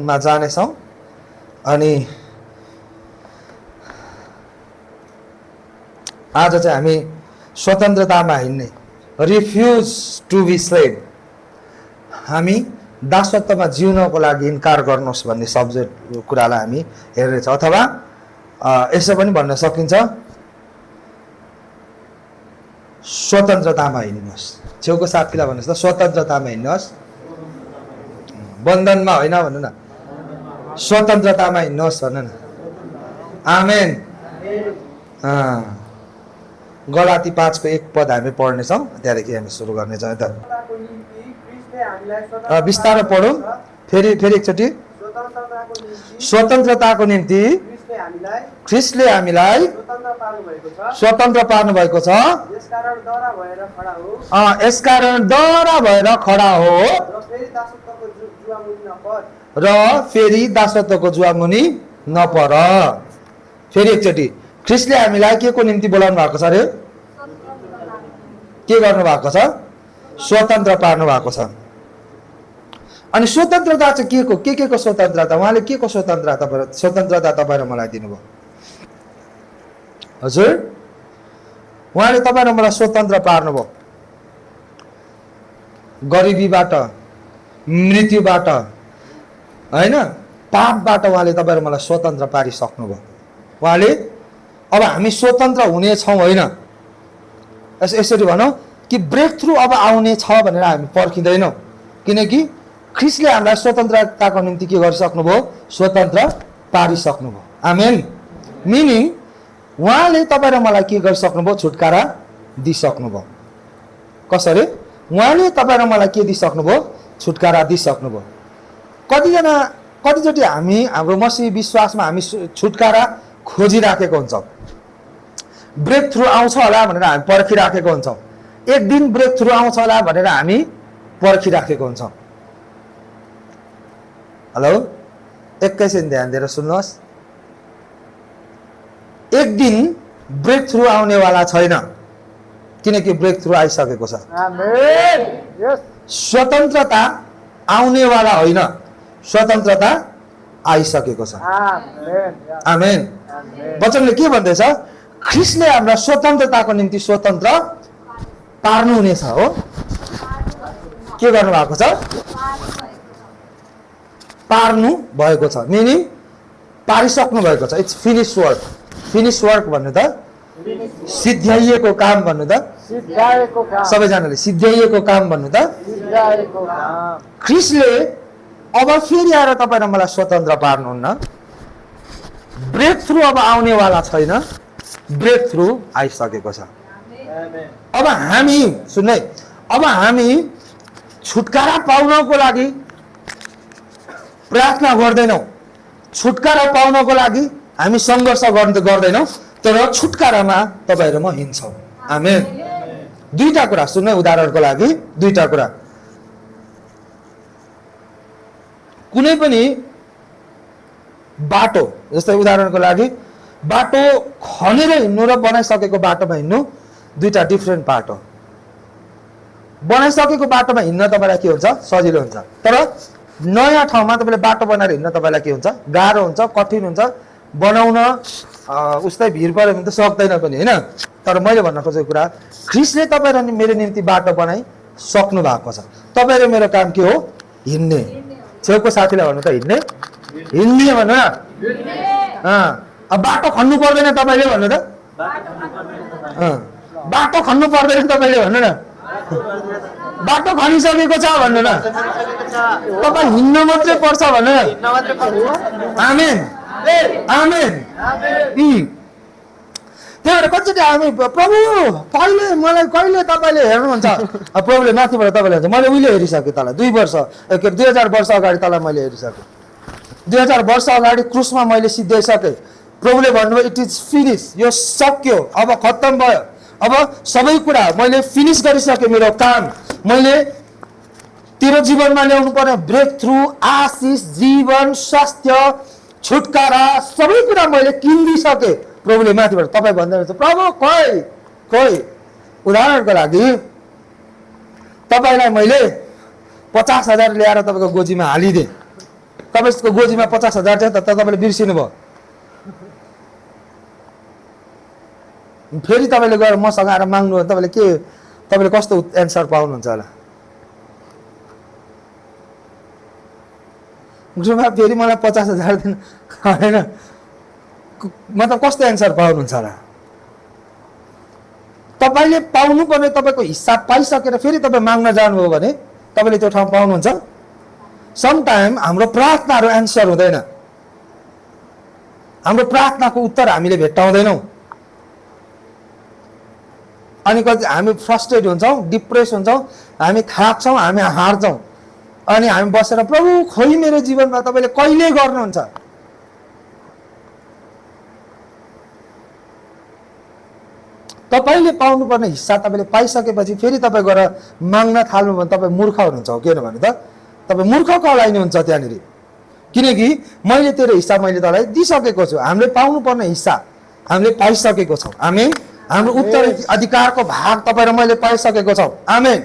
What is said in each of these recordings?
अध्ययनमा जानेछौँ। अनि आज चाहिँ हामी स्वतन्त्रतामा हिँड्ने, रिफ्युज टु बी स्लेभ, हामी दासत्वमा जिउनको लागि इन्कार गर्नुहोस् भन्ने सब्जेक्ट कुरालाई हामी हेर्नेछौँ। अथवा यसो पनि भन्न सकिन्छ, स्वतन्त्रतामा हिँड्नुहोस्। छेउको साथीलाई भन्नुहोस् त, स्वतन्त्रतामा हिँड्नुहोस्, बन्धनमा होइन भन्नु न, स्वतन्त्रतामा हिँड्नुहोस् भन्नु न। आमेन। गलाती 5 को 1 पद हामी पढ्नेछौँ, त्यहाँदेखि हामी सुरु गर्नेछौँ। त बिस्तारै पढौँ, फेरि एकचोटि। स्वतन्त्रताको निम्ति ख्रिस्टले हामीलाई स्वतन्त्र पार्नु भएको छ, यसकारण डरा भएर खडा हो र फेरि दासत्वको जुवामुनि नपर। फेरि एकचोटि, ख्रिस्टले हामीलाई के को निम्ति बोलाउनु भएको छ अरे? के गर्नु भएको छ? स्वतन्त्र पार्नु भएको छ। अनि स्वतन्त्रता चाहिँ के को स्वतन्त्रता? उहाँले के को स्वतन्त्रता तपाईँ र मलाई दिनुभयो? हजुर, उहाँले तपाईँ र मलाई स्वतन्त्र पार्नुभयो। गरिबीबाट, मृत्युबाट, होइन, पापबाट उहाँले तपाईँ र मलाई स्वतन्त्र पारिसक्नुभयो। उहाँले अब हामी स्वतन्त्र हुनेछौँ, होइन, यसरी भनौँ कि ब्रेक थ्रु अब आउने छ भनेर हामी पर्खिँदैनौँ, किनकि ख्रिस्टले हामीलाई स्वतन्त्रताको निम्ति के गरिसक्नुभयो? स्वतन्त्र पारिसक्नुभयो। आमेन। मिनिङ उहाँले तपाईँ र मलाई के गरिसक्नुभयो? छुटकारा दिइसक्नुभयो। कसरी? उहाँले तपाईँ र मलाई के दिइसक्नुभयो? छुटकारा दिइसक्नुभयो। कतिचोटि हामी हाम्रो मसीही विश्वासमा हामी छुटकारा खोजिराखेको हुन्छौँ, ब्रेक थ्रु आउँछ होला भनेर हामी पर्खिराखेको हुन्छौँ, एक दिन ब्रेक थ्रु आउँछ होला भनेर हामी पर्खिराखेको हुन्छौँ। हेलो, एकैछिन ध्यान दिएर सुन्नुहोस्। एक दिन ब्रेक थ्रु आउनेवाला छैन, किनकि ब्रेक थ्रु आइसकेको छ। स्वतन्त्रता आउनेवाला होइन, स्वतन्त्रता आइसकेको छ। आमेन। वचनले के भन्दैछ? ख्रिस्टले हामीलाई स्वतन्त्रताको निम्ति स्वतन्त्र पार्नुहुनेछ। हो, के गर्नु भएको छ? पार्नु भएको छ, मिनिङ पारिसक्नु भएको छ। It's finish work. Finish work भन्नु त सिद्ध्याइएको काम भन्नु त, सबैजनाले सिद्ध्याइएको काम भन्नु त। ख्रिस्टले अब फेरि आएर तपाईँ र मलाई स्वतन्त्र पार्नुहुन्न। ब्रेक थ्रु अब आउनेवाला छैन, ब्रेक थ्रु आइसकेको छ। अब हामी सुन्नै, अब हामी छुटकारा पाउनको लागि प्रार्थना गर्दैनौँ, छुटकारा पाउनको लागि हामी सङ्घर्ष गर्दैनौँ, तर छुटकारामा तपाईँ र म हिँड्छौँ। आमेन। दुईटा कुरा सुन्नु, उदाहरणको लागि दुईटा कुरा। कुनै पनि बाटो, जस्तै उदाहरणको लागि बाटो खनेर हिँड्नु र बनाइसकेको बाटोमा हिँड्नु दुईटा डिफ्रेन्ट पार्ट हो। बनाइसकेको बाटोमा हिँड्न तपाईँलाई के हुन्छ? सजिलो हुन्छ। तर नयाँ ठाउँमा तपाईँले बाटो बनाएर हिँड्न तपाईँलाई के हुन्छ? गाह्रो हुन्छ, कठिन हुन्छ। बनाउन उस्तै भिड पऱ्यो भने त सक्दैन पनि, होइन। तर मैले भन्न खोजेको कुरा, ख्रिस्टले तपाईँ र मेरो निम्ति बाटो बनाइसक्नु भएको छ। तपाईँ र मेरो काम के हो? हिँड्ने। छेउको साथीलाई भन्नु त, हिँड्ने। हिँड्ने भन्नु न। अब बाटो खन्नु पर्दैन तपाईँले भन्नु त। बाटो खन्नु पर्दैन तपाईँले भन्नु न। बाटो खनिसकेको छ भन्नु न। तपाईँ हिँड्न मात्रै पर्छ भन्नु न। आमेन। आमेन। त्यही भएर कतिचोटि हामी, प्रभु कहिले तपाईँले हेर्नुहुन्छ? प्रभुले माथिबाट तपाईँले हेर्छ, मैले उहिले हेरिसकेँ तँलाई, 2000 वर्ष अगाडि तँलाई मैले हेरिसकेँ। 2000 वर्ष अगाडि क्रुसमा मैले सिद्ध्याइसकेँ। प्रभुले भन्नुभयो इट इज फिनिस, यो सक्यो, अब खत्तम भयो, अब सबै कुरा मैले फिनिस गरिसकेँ, मेरो काम मैले तेरो जीवनमा ल्याउनु पर्ने ब्रेक थ्रु, आशिष, जीवन, स्वास्थ्य, छुटकारा, सबै कुरा मैले किनिदिइसकेँ। प्रभुले माथिबाट तपाईँ भन्दै हुनुहुन्छ, प्रभु खोइ उदाहरणको लागि तपाईँलाई मैले 50,000 ल्याएर तपाईँको गोजीमा हालिदिएँ, तपाईँको गोजीमा 50,000 छ त तपाईँले बिर्सिनु भयो। फेरि तपाईँले गएर मसँग आएर माग्नु भने तपाईँले कस्तो एन्सर पाउनुहुन्छ होला? गुरुमा फेरि मलाई 50,000 दिन होइन, मतलब कस्तो एन्सर पाउनुहुन्छ होला? तपाईँले पाउनुपर्ने तपाईँको हिस्सा पाइसकेर फेरि तपाईँ माग्न जानुभयो भने तपाईँले त्यो ठाउँ पाउनुहुन्छ। समटाइम हाम्रो प्रार्थनाहरू एन्सर हुँदैन, हाम्रो प्रार्थनाको उत्तर हामीले भेट्टाउँदैनौँ, अनि कति हामी फ्रस्ट्रेट हुन्छौँ, डिप्रेस हुन्छौँ, हामी थाक्छौँ, हामी हार्छौँ, अनि हामी बसेर प्रभु खोइ मेरो जीवनमा तपाईँले कहिले गर्नुहुन्छ? तपाईँले पाउनुपर्ने हिस्सा तपाईँले पाइसकेपछि फेरि तपाईँ गएर माग्न थाल्नु भने तपाईँ मूर्ख हुनुहुन्छ। हो किनभने त तपाईँ मूर्ख कहलाइनु हुन्छ त्यहाँनिर, किनकि मैले तेरो हिस्सा मैले तँलाई दिइसकेको छु। हामीले पाउनुपर्ने हिस्सा हामीले पाइसकेको छौँ। आमेन। हाम्रो उत्तराधिकारको भाग तपाईँ र मैले पाइसकेको छौँ। आमेन।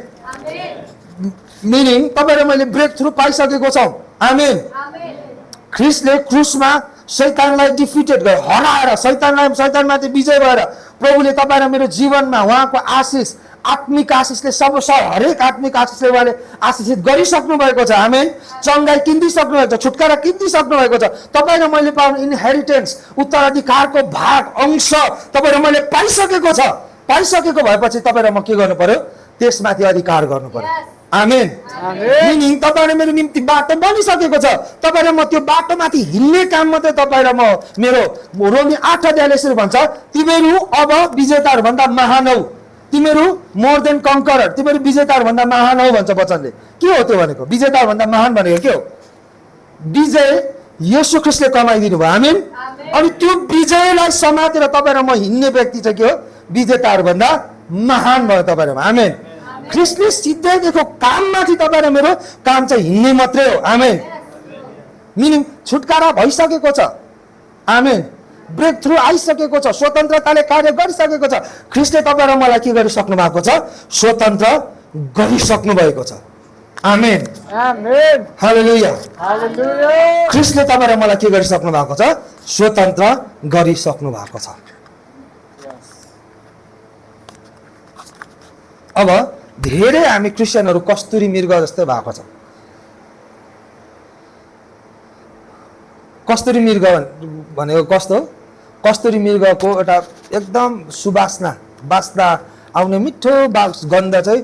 मिनिङ तपाईँ र मैले ब्रेक थ्रु पाइसकेको छौँ। आमेन। ख्रिस्टले क्रुसमा शैतानलाई डिफिटेड गरे, हराएर शैतानमाथि विजय भएर प्रभुले तपाईँ र मेरो जीवनमा उहाँको आशिष, आत्मिक आशिषले हरेक आत्मिक आशिषले उहाँले आशिषित गरिसक्नु भएको छ। आमेन। चङ्गाई किनिदिसक्नु भएको छ, छुटकारा किनिदिसक्नु भएको छ। तपाईँ र मैले पाउने इनहेरिटेन्स, उत्तराधिकारको भाग, अंश तपाईँ र मैले पाइसकेको छ। पाइसकेको भएपछि तपाईँ र म के गर्नु पर्यो? त्यसमाथि अधिकार गर्नु पर्यो। आमेन। मिनिङ तपाईँ र मेरो निम्ति बाटो बनिसकेको छ। तपाईँ र म त्यो बाटोमाथि हिँड्ने काम मात्रै तपाईँ र म मेरो रोमी 8 अध्यायले यसरी भन्छ, तिमीहरू अब विजेताहरूभन्दा महान हौ, तिमीहरू मोर देन कन्करर, तिमीहरू विजेताहरूभन्दा महान हौ भन्छ वचनले। के हो त्यो भनेको? विजेताहरूभन्दा महान भनेको के हो? विजय येशू ख्रिस्टले कमाइदिनु भयो। आमेन। अनि त्यो विजयलाई समातेर तपाईँ र म हिँड्ने व्यक्ति चाहिँ के हो? विजेताहरूभन्दा महान भयो तपाईँ र म। आमेन। ख्रिस्टले सिधै दिएको काममाथि तपाईँ र मेरो काम चाहिँ हिँड्ने मात्रै हो। आमेन। मिनिङ छुटकारा भइसकेको छ। आमेन। ब्रेक थ्रु आइसकेको छ, स्वतन्त्रताले कार्य गरिसकेको छ। ख्रिस्टले तपाईँ र मलाई के गरिसक्नु भएको छ? स्वतन्त्र गरिसक्नु भएको छ। आमेन। आमेन। हालेलुया। हालेलुया। ख्रिस्टले तपाईँ र मलाई के गरिसक्नु भएको छ? स्वतन्त्र गरिसक्नु भएको छ। अब धेरै हामी क्रिस्चियनहरू कस्तुरी मृग जस्तै भएको छ। कस्तुरी मृग भनेको कस्तो? कस्तुरी मृगको एउटा एकदम सुवासना बास्ना आउने मिठो गन्ध चाहिँ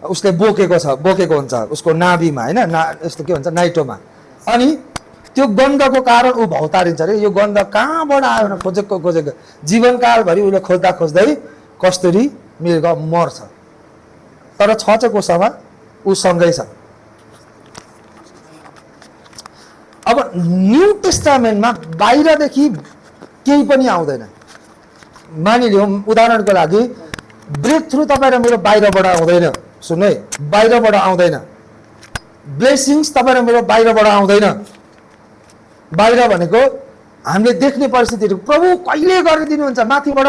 उसले बोकेको हुन्छ उसको नाभिमा, होइन, यस्तो के भन्छ, नाइटोमा। अनि त्यो गन्धको कारण ऊ भौतारिन्छ अरे। यो गन्ध कहाँबाट आयो? खोजेको जीवनकालभरि उसले खोज्दै कस्तुरी मृग मर्छ, तर छ चाहिँ कोसँग? ऊ सँगै छ। अब न्यू टेस्टामेन्टमा बाहिरदेखि केही पनि आउँदैन। मानिलिउँ उदाहरणको लागि, ब्रेक थ्रु तपाईँ र मेरो बाहिरबाट आउँदैन। सुन्नु है, बाहिरबाट आउँदैन। ब्लेसिङ्स तपाईँ र मेरो बाहिरबाट आउँदैन। बाहिर भनेको हामीले देख्ने परिस्थितिहरू प्रभु कहिले गरिदिनुहुन्छ? माथिबाट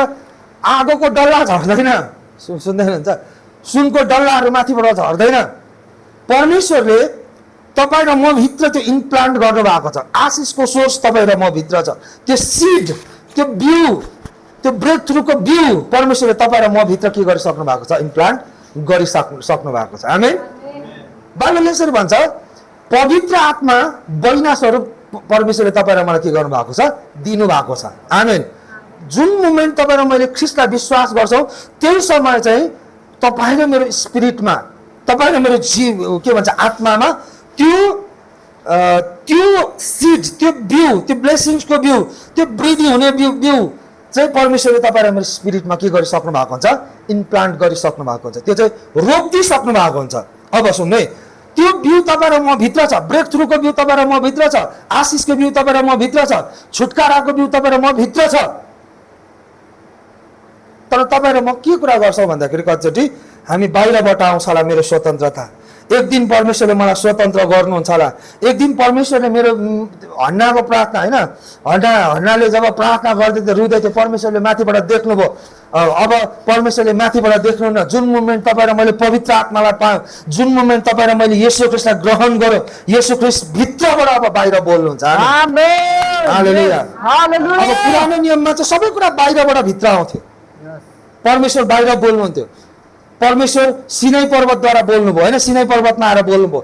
आगोको डल्ला झर्दैन, सुन्दै हुनुहुन्छ? सुनको डल्लाहरू माथिबाट झर्दैन। परमेश्वरले तपाईँ र म भित्र त्यो इम्प्लान्ट गर्नु भएको छ। आशिषको सोर्स तपाईँ र म भित्र छ। त्यो सिड, त्यो बिउ, त्यो ब्रेक थ्रुको बिउ परमेश्वरले तपाईँ र म भित्र के गरिसक्नु भएको छ? इम्प्लान्ट गरिसक्नु भएको छ। आमेन। बाइबलले यसरी भन्छ, पवित्र आत्मा बैना स्वरूप परमेश्वरले तपाईँ र मलाई के गर्नु भएको छ? दिनु भएको छ। आमेन। जुन मोमेन्ट तपाईँ र मैले ख्रिस्टलाई विश्वास गर्छौँ त्यही समय चाहिँ तपाईँ र मेरो स्पिरिटमा, तपाईँ र मेरो के भन्छ, आत्मामा त्यो सिड, त्यो बिउ, त्यो ब्लेसिङ्सको बिउ, त्यो वृद्धि हुने बिउ चाहिँ परमेश्वरले तपाईँ र मेरो स्पिरिटमा के गरिसक्नु भएको हुन्छ? इम्प्लान्ट गरिसक्नु भएको हुन्छ। त्यो चाहिँ रोपिदिइसक्नु भएको हुन्छ। अब सुन्नु है, त्यो बिउ तपाईँ र म भित्र छ। ब्रेक थ्रुको बिउ तपाईँ र म भित्र छ। आशिषको बिउ तपाईँ र म भित्र छ। छुटकाराको बिउ तपाईँ र म भित्र छ। तर तपाईँ र म के कुरा गर्छौँ भन्दाखेरि कतिचोटि हामी बाहिरबाट आउँछ होला मेरो स्वतन्त्रता, एक दिन परमेश्वरले मलाई स्वतन्त्र गर्नुहुन्छ होला। एक दिन परमेश्वरले मेरो हन्नाको प्रार्थना होइन, हन्नाले जब प्रार्थना गर्दै थियो, रुँदै थियो, परमेश्वरले माथिबाट देख्नुभयो। अब परमेश्वरले माथिबाट देख्नुहुन्न। जुन मोमेन्ट तपाईँ र मैले पवित्र आत्मालाई पाएँ, जुन मोमेन्ट तपाईँ र मैले येशू ख्रीष्टलाई ग्रहण गऱ्यो, येशू ख्रीष्ट भित्रबाट अब बाहिर बोल्नुहुन्छ। Amen. हालेलुया। अब Hallelujah. पुरानो नियममा चाहिँ सबै कुरा बाहिरबाट भित्र आउँथ्यो। परमेश्वर बाहिर बोल्नुहुन्थ्यो। परमेश्वर सिनै पर्वतद्वारा बोल्नुभयो होइन, सिनै पर्वतमा आएर बोल्नुभयो,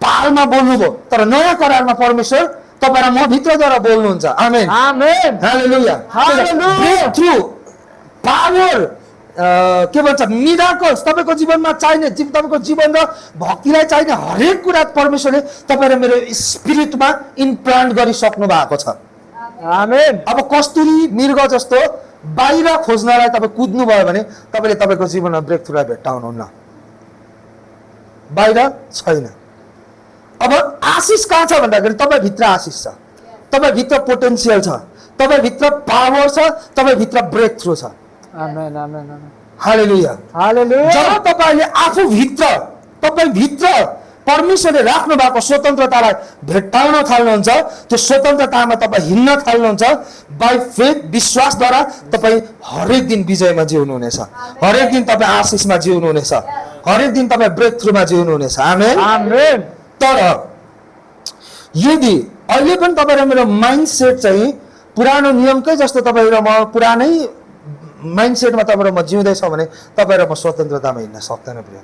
पाहाडमा बोल्नुभयो। तर नयाँ करारमा परमेश्वर तपाईँ र म भित्रद्वारा बोल्नुहुन्छ। आमेन। Amen. हालेलुया। Hallelujah. ब्रेक थ्रु पावर, के भन्छ, मिराकल्स तपाईँको जीवनमा चाहिने, तपाईँको जीवन र भक्तिलाई चाहिने हरेक कुरा परमेश्वरले तपाईँ र मेरो स्पिरिटमा इम्प्लान्ट गरिसक्नु भएको छ। Amen. अब कस्तुरी मृग जस्तो बाहिर खोज्नलाई तपाईँ कुद्नुभयो भने तपाईँले तपाईँको जीवनमा ब्रेक थ्रुलाई भेट्टाउनुहुन्न। बाहिर छैन। अब आशिष कहाँ छ भन्दाखेरि तपाईँभित्र आशिष छ, तपाईँभित्र पोटेन्सियल छ, तपाईँभित्र पावर छ, तपाईँभित्र ब्रेक थ्रु छ। Amen. Amen. Amen. हालेलुया। Hallelujah. जब तपाईँले आफूभित्र, तपाईँभित्र परमेश्वरले राख्नु भएको स्वतन्त्रतालाई भेट्टाउन थाल्नुहुन्छ, त्यो स्वतन्त्रतामा तपाईँ हिँड्न थाल्नुहुन्छ, बाई फेथ, विश्वासद्वारा तपाईँ हरेक दिन विजयमा जिउनुहुनेछ, हरेक दिन तपाईँ आशिषमा जिउनुहुनेछ, हरेक दिन तपाईँ ब्रेक थ्रुमा जिउनुहुनेछ। आमेन। Amen. तर यदि अहिले पनि तपाईँ र मेरो माइन्ड सेट चाहिँ पुरानो नियमकै जस्तो तपाईँ र म पुरानै माइन्ड सेटमा तपाईँ र म जिउँदैछौँ भने तपाईँ र म स्वतन्त्रतामा हिँड्न सक्दैन प्रिय।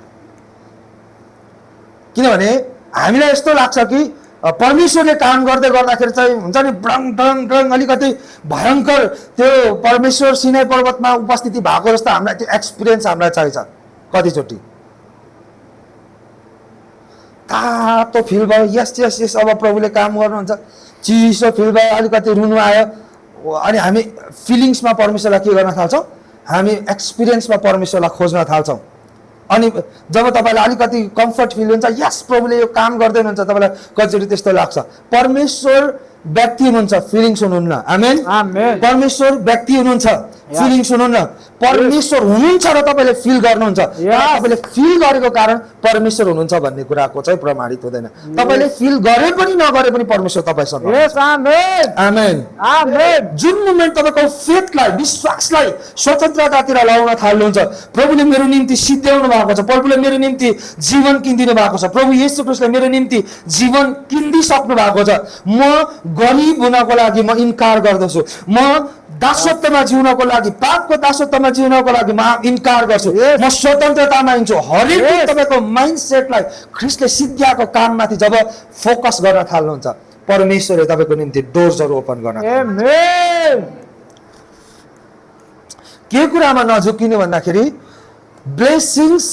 किनभने हामीलाई यस्तो लाग्छ कि परमेश्वरले काम गर्दै गर्दाखेरि चाहिँ हुन्छ नि, ब्रङ ड्रङ ड्रङ अलिकति भयङ्कर त्यो परमेश्वर सिनै पर्वतमा उपस्थिति भएको जस्तो हामीलाई त्यो एक्सपिरियन्स हामीलाई चाहिन्छ। कतिचोटि तातो फिल भयो, यस यस यस अब प्रभुले काम गर्नुहुन्छ, चिसो फिल भयो, अलिकति रुनु आयो, अनि हामी फिलिङ्समा परमेश्वरलाई के गर्न थाल्छौँ, हामी एक्सपिरियन्समा परमेश्वरलाई खोज्न थाल्छौँ। अनि जब तपाईँलाई अलिकति कम्फर्ट फिल हुन्छ, यस प्रभुले यो काम गर्दै हुनुहुन्छ, तपाईँलाई कतिचोटि त्यस्तो लाग्छ। परमेश्वर व्यक्ति हुनुहुन्छ, फिलिङ्स हुनुहुन्न। आमेन। Amen. परमेश्वर व्यक्ति हुनुहुन्छ, फिलिङ्स हुनुहुन्न। परमेश्वर हुनुहुन्छ र तपाईँले फिल गर्नुहुन्छ। तपाईँले फिल गरेको कारण परमेश्वर हुनुहुन्छ भन्ने कुराको चाहिँ प्रमाणित हुँदैन। तपाईँले फिल गरे पनि नगरे पनि परमेश्वर तपाईँसँग। Yes. Amen. आमेन। Amen. जुन मोमेन्ट तपाईँको फेथलाई, विश्वासलाई स्वतन्त्रतातिर लगाउन थाल्नुहुन्छ, प्रभुले मेरो निम्ति सिद्ध्याउनु भएको छ, प्रभुले मेरो निम्ति जीवन किनिदिनु भएको छ, प्रभु येशू ख्रीष्टले मेरो निम्ति जीवन किनिदिसक्नु भएको छ। म गरिब हुनको लागि म इन्कार गर्दछु, म दासत्वमा जिउनको लागि, पापको दासत्वमा जिउनको लागि म इन्कार गर्छु, म स्वतन्त्रतामा हिँड्छु। हरेक दिन तपाईँको माइन्ड सेटलाई ख्रीष्टले सिद्ध्याएको काममाथि जब फोकस गर्न थाल्नुहुन्छ, परमेश्वरले तपाईँको निम्ति डोर्सहरू ओपन गर्न। Amen. के कुरामा नझुकिनु भन्दाखेरि ब्लेसिङ्स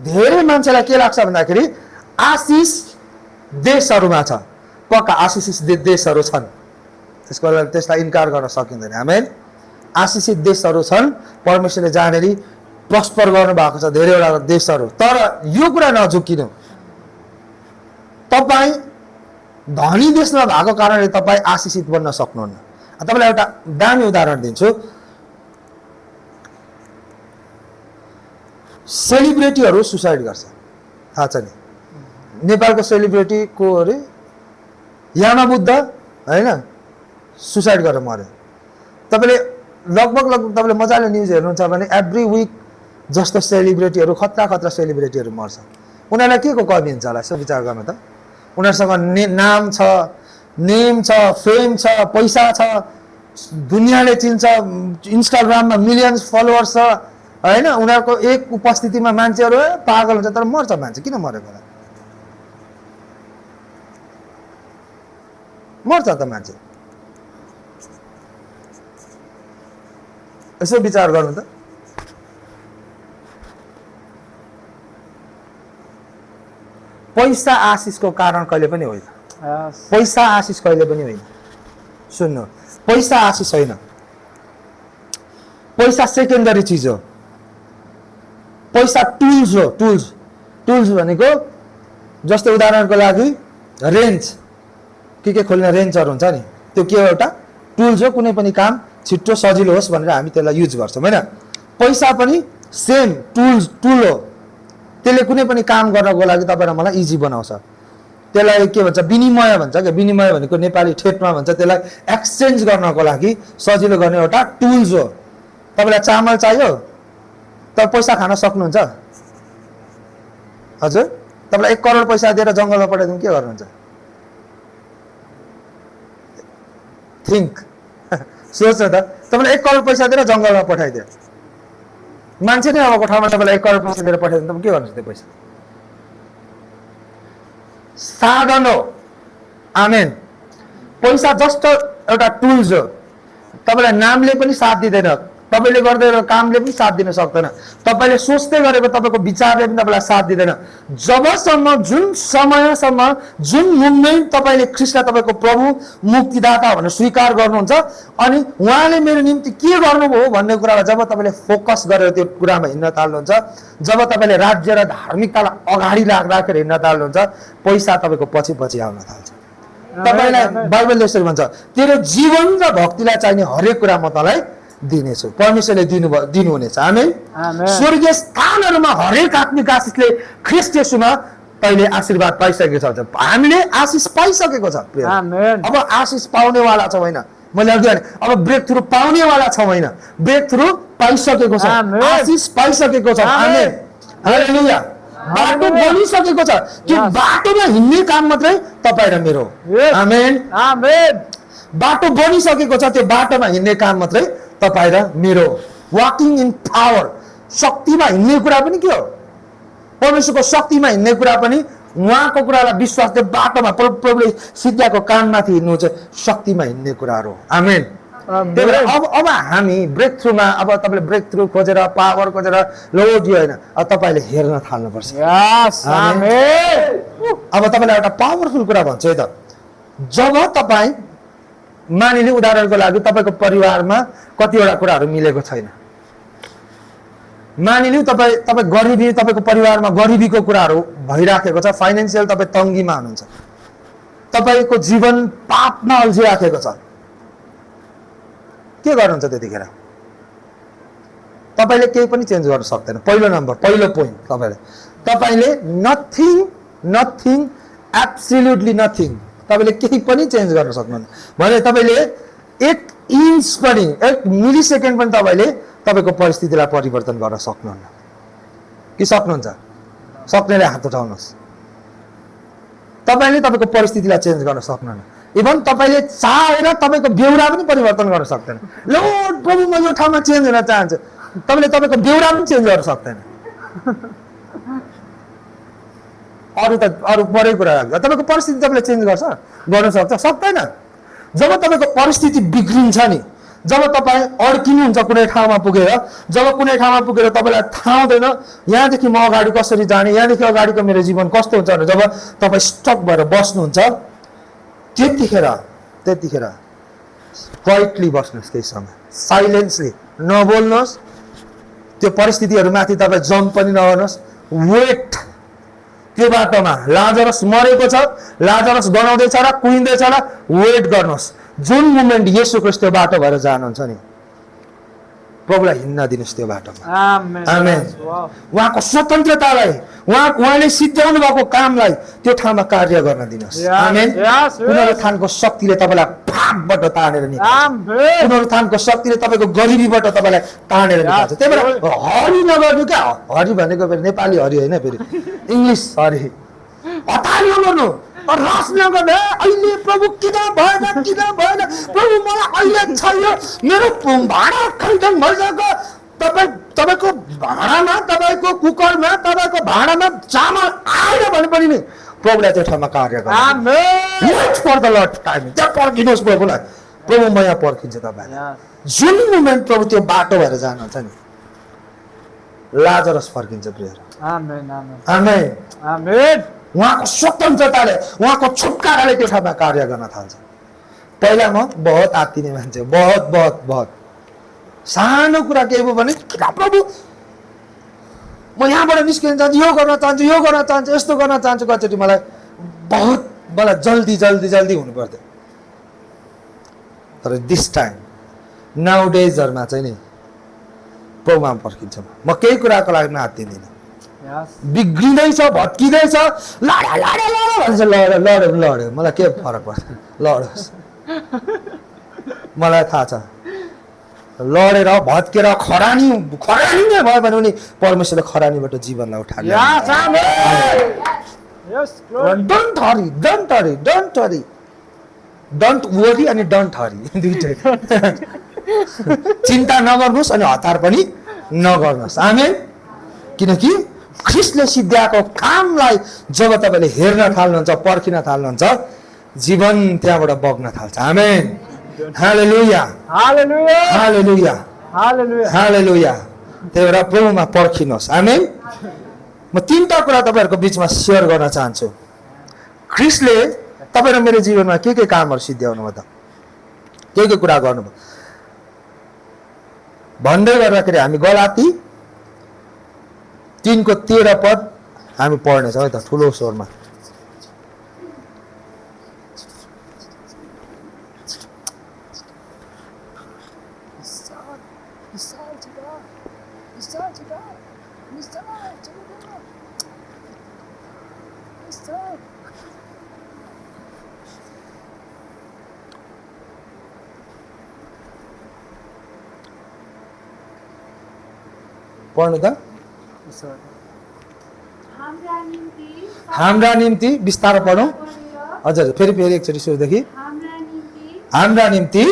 धेरै मान्छेलाई के लाग्छ भन्दाखेरि आशिष देशहरूमा छ। पक्का आशिषित देशहरू छन्, त्यसलाई इन्कार गर्न सकिँदैन। आमेन। आशिषित देशहरू छन्, परमेश्वरले जहाँनिर प्रस्पर गर्नु भएको छ धेरैवटा देशहरू। तर यो कुरा नझुकिनु, तपाईँ धनी देशमा भएको कारणले तपाईँ आशिषित बन्न सक्नुहुन्न। तपाईँलाई एउटा दामी उदाहरण दिन्छु। सेलिब्रेटीहरू सुसाइड गर्छ, थाहा छ नि? नेपालको सेलिब्रेटी को अरे, यामा बुद्ध होइन, सुसाइड गरेर मऱ्यो। तपाईँले लगभग तपाईँले मजाले न्युज हेर्नुहुन्छ भने एभ्री विक जस्तो सेलिब्रेटीहरू, खतरा खतरा सेलिब्रेटीहरू मर्छ। उनीहरूलाई के को कमी हुन्छ होला यसो विचार गर्नु त? उनीहरूसँग नाम छ, नेम छ, फेम छ, पैसा छ, दुनियाँले चिन्छ, इन्स्टाग्राममा मिलियन्स फलोवर्स छ होइन। उनीहरूको एक उपस्थितिमा मान्छेहरू पागल हुन्छ, तर मर्छ मान्छे। किन मरेको होला? मर्छ त मान्छे। यसो विचार गर्नु त। पैसा आशिषको कारण कहिले पनि होइन। Yes. पैसा आशिष कहिले पनि होइन। सुन्नु, पैसा आशिष होइन, पैसा सेकेन्डरी चिज हो। पैसा टुल्स हो, टुल्स। टुल्स भनेको जस्तै उदाहरणको लागि रेन्च, के खोल्ने रेन्चहरू हुन्छ नि, त्यो के हो? एउटा टुल्स हो। कुनै पनि काम छिट्टो सजिलो होस् भनेर हामी त्यसलाई युज गर्छौँ होइन। पैसा पनि सेम टुल हो। त्यसले कुनै पनि काम गर्नको लागि तपाईँ र मलाई इजी बनाउँछ। त्यसलाई के भन्छ, विनिमय भन्छ क्या। विनिमय भनेको नेपाली ठेटमा भन्छ त्यसलाई एक्सचेन्ज गर्नको लागि सजिलो गर्ने एउटा टुल्स हो। तपाईँलाई चामल चाहियो, तपाईँ पैसा खान सक्नुहुन्छ? हजुर, तपाईँलाई 1 करोड पैसा दिएर जङ्गलमा पठाइदिउँ के गर्नुहुन्छ? थिङ्क, सोच्नु त। तपाईँलाई 1 करोड पैसा दिएर जङ्गलमा पठाइदियो, मान्छे नै अबको ठाउँमा तपाईँलाई 1 करोड पैसा दिएर पठाइदियो, तपाईँ के गर्नुहुन्छ त्यो पैसा? साधन हो। आमेन। पैसा जस्ट एउटा टुल्स हो। तपाईँलाई नामले पनि साथ दिँदैन, तपाईँले गर्दै कामले पनि साथ दिन सक्दैन, तपाईँले सोच्दै गरेको तपाईँको विचारले पनि तपाईँलाई साथ दिँदैन। जबसम्म, जुन समयसम्म, जुन मुभमेन्ट तपाईँले ख्रीष्टलाई तपाईँको प्रभु मुक्तिदाता भनेर स्वीकार गर्नुहुन्छ अनि उहाँले मेरो निम्ति के गर्नुभयो भन्ने कुरालाई जब तपाईँले फोकस गरेर त्यो कुरामा हिँड्न थाल्नुहुन्छ, जब तपाईँले राज्य र धार्मिकतालाई अगाडि राखेर हिँड्न थाल्नुहुन्छ, पैसा तपाईँको पछि पछि आउन थाल्छ। तपाईँलाई बाइबलले यसरी भन्छ, तेरो जीवन र भक्तिलाई चाहिने हरेक कुरा म तँलाई दिनेछु। परमेश्वरले दिनुहुनेछ। आमेन। स्वर्गीय स्थानहरूमा हरेक आत्मिक आशिषले ख्रीष्ट येशूमा तैँले आशीर्वाद पाइसकेको छ। हामीले आशिष पाइसकेको छ। अब आशिष पाउनेवाला छ होइन, मैले अघि भने अब ब्रेक थ्रु पाउनेवाला छ होइन, ब्रेक थ्रु पाइसकेको छ, आशिष पाइसकेको छ। आमेन। हालेलुया। बाटो बनिसकेको छ। त्यो बाटोमा हिँड्ने काम मात्रै तपाईँ र मेरो। आमेन। बाटो बनिसकेको छ, त्यो बाटोमा हिँड्ने काम मात्रै तपाईँ र मेरो। वाकिङ इन पावर, शक्तिमा हिँड्ने कुरा पनि के हो? परमेश्वरको शक्तिमा हिँड्ने कुरा पनि उहाँको कुरालाई विश्वास, त्यो बाटोमा प्रभुले सिद्ध्याएको काममाथि हिँड्नु चाहिँ शक्तिमा हिँड्ने कुराहरू। आमेन। त्यही भएर अब हामी ब्रेक थ्रुमा, अब तपाईँले ब्रेक थ्रु खोजेर पावर खोजेर लोडियो होइन, अब तपाईँले हेर्न थाल्नुपर्छ। अब तपाईँलाई एउटा पावरफुल कुरा भन्छु है त। जब तपाईँ मानिलिउँ उदाहरणको लागि तपाईँको परिवारमा कतिवटा कुराहरू मिलेको छैन, मानिलिउँ तपाईँ गरिबी, तपाईँको परिवारमा गरिबीको कुराहरू भइराखेको छ, फाइनेन्सियल तपाईँ तङ्गीमा हुनुहुन्छ, तपाईँको जीवन पापमा अल्झिराखेको छ, के गर्नुहुन्छ त्यतिखेर? तपाईँले केही पनि चेन्ज गर्न सक्दैन। पहिलो पोइन्ट तपाईँले नथिङ एब्सोल्युटली नथिङ, तपाईँले केही पनि चेन्ज गर्न सक्नुहुन्न। भने तपाईँले 1 इन्च पनि, 1 मिली सेकेन्ड पनि तपाईँले तपाईँको परिस्थितिलाई परिवर्तन गर्न सक्नुहुन्न कि सक्नुहुन्छ? सक्नेले हात उठाउनुहोस्। तपाईँले तपाईँको परिस्थितिलाई चेन्ज गर्न सक्नुहुन्न। इभन तपाईँले चाहेर तपाईँको बेउरा पनि परिवर्तन गर्न सक्दैन। लर्ड प्रभु म यो ठाउँमा चेन्ज हुन चाहन्छु, तपाईँले तपाईँको बेउरा पनि चेन्ज गर्न सक्दैन। अरू बढै कुरा राख्दा तपाईँको परिस्थिति तपाईँले चेन्ज गर्न सक्छ? सक्दैन। जब तपाईँको परिस्थिति बिग्रिन्छ नि, जब तपाईँ अड्किनुहुन्छ कुनै ठाउँमा पुगेर, जब कुनै ठाउँमा पुगेर तपाईँलाई थाहा हुँदैन यहाँदेखि म अगाडि कसरी जाने, यहाँदेखि अगाडिको मेरो जीवन कस्तो हुन्छ भने जब तपाईँ स्टक भएर बस्नुहुन्छ, त्यतिखेर क्वाइटली बस्नुहोस्। केही समय साइलेन्सली नबोल्नुहोस्, त्यो परिस्थितिहरूमाथि तपाईँ जम्प पनि नगर्नुहोस्। वेट, त्यो बाटोमा लाजरस मरेको छ, लाजरस गनाउँदैछ र कुहिँदैछ र वेट गर्नुहोस्। जुन मोमेन्ट येशू ख्रीष्ट त्यो बाटो भएर जानुहुन्छ नि, प्रभुलाई हिँड्न दिनुहोस् त्यो बाटोमा। आमेन। उहाँको स्वतन्त्रतालाई, उहाँले सिद्ध्याउनु भएको कामलाई त्यो ठाउँमा कार्य गर्न दिनुहोस्। आमेन। पुनरुत्थानको शक्तिले तपाईँलाई पापबाट तानेर निकाल्छ। पुनरुत्थानको शक्तिले तपाईँको गरिबीबाट तपाईँलाई तानेर निकाल्छ। त्यही भएर हरि नगर्नु क्या, हरि भनेको फेरि नेपाली हरि होइन, फेरि इङ्ग्लिस हरि। हतार नगर्नु, रस नगर्नु। अहिले प्रभु किन भएन प्रभु, मलाई अहिले छैन, मेरो भाडा खैटन भइसक्यो। तपाईँको भाडामा, तपाईँको कुकरमा, तपाईँको भाडामा चामल आएन भने पनि नि प्रभुलाई त्यो ठाउँमा कार्य गर्नु। Wait for the Lord time. त्यहाँ पर्खिनुहोस् प्रभुलाई। प्रभु म यहाँ पर्खिन्छु तपाईँलाई। जुन मोमेन्ट प्रभु त्यो बाटो भएर जानुहुन्छ नि, लाजरस फर्किन्छ प्रियहरू। आमेन। उहाँको स्वतन्त्रताले, उहाँको छुटकाराले त्यो ठाउँमा कार्य गर्न थाल्छ। पहिला म बहुत आत्तिने मान्छे, बहुत सानो कुरा केही भयो भने प्रभु म यहाँबाट निस्किन चाहन्छु, यो गर्न चाहन्छु, यस्तो गर्न चाहन्छु। कतिचोटि मलाई जल्दी हुनु पर्थ्यो। तर दिस टाइम नाउ डेजहरूमा चाहिँ नि प्रभुमा पर्खिन्छ। म केही कुराको लागि आत्तिदिनँ। Yes. बिग्रिँदैछ भत्किँदैछ लड लड लड भन्छ लड लड लड मलाई के फरक पर्छ लडोस् मलाई थाहा छ लडेर भत्केर खरानी नै भयो भने उनी परमेश्वरले खरानीबाट जीवनलाई उठाल्छ Yes, amen. Yes, glory. Don't Hari don't Hari don't Hari don't worry अनि डोन्ट हरी दुईटै चिन्ता नगर्नुहोस् अनि हतार पनि नगर्नुहोस् आमेन किनकि ख्रिस्टले सिद्ध्याएको कामलाई जब तपाईँले हेर्न थाल्नुहुन्छ पर्खिन थाल्नुहुन्छ जीवन त्यहाँबाट बग्न थाल्छ आमेन हालेलुया Hallelujah. हालेलुया Hallelujah. हालेलुया त्यही भएर प्रभुमा पर्खिनुहोस् आमेन म तीनटा कुरा तपाईँहरूको बिचमा सेयर गर्न चाहन्छु ख्रिस्टले तपाईँ र मेरो जीवनमा के कामहरू सिद्ध्याउनु भयो त के कुरा गर्नुभयो भन्दै गर्दाखेरि हामी गलाती 3:13 पद हामी पढ्नेछौँ है त ठुलो स्वरमा पढ्नु त हाम्रा निम्ति बिस्तारो पढौँ हजुर फेरि एकचोटि सुरुदेखि हाम्रा निम्ति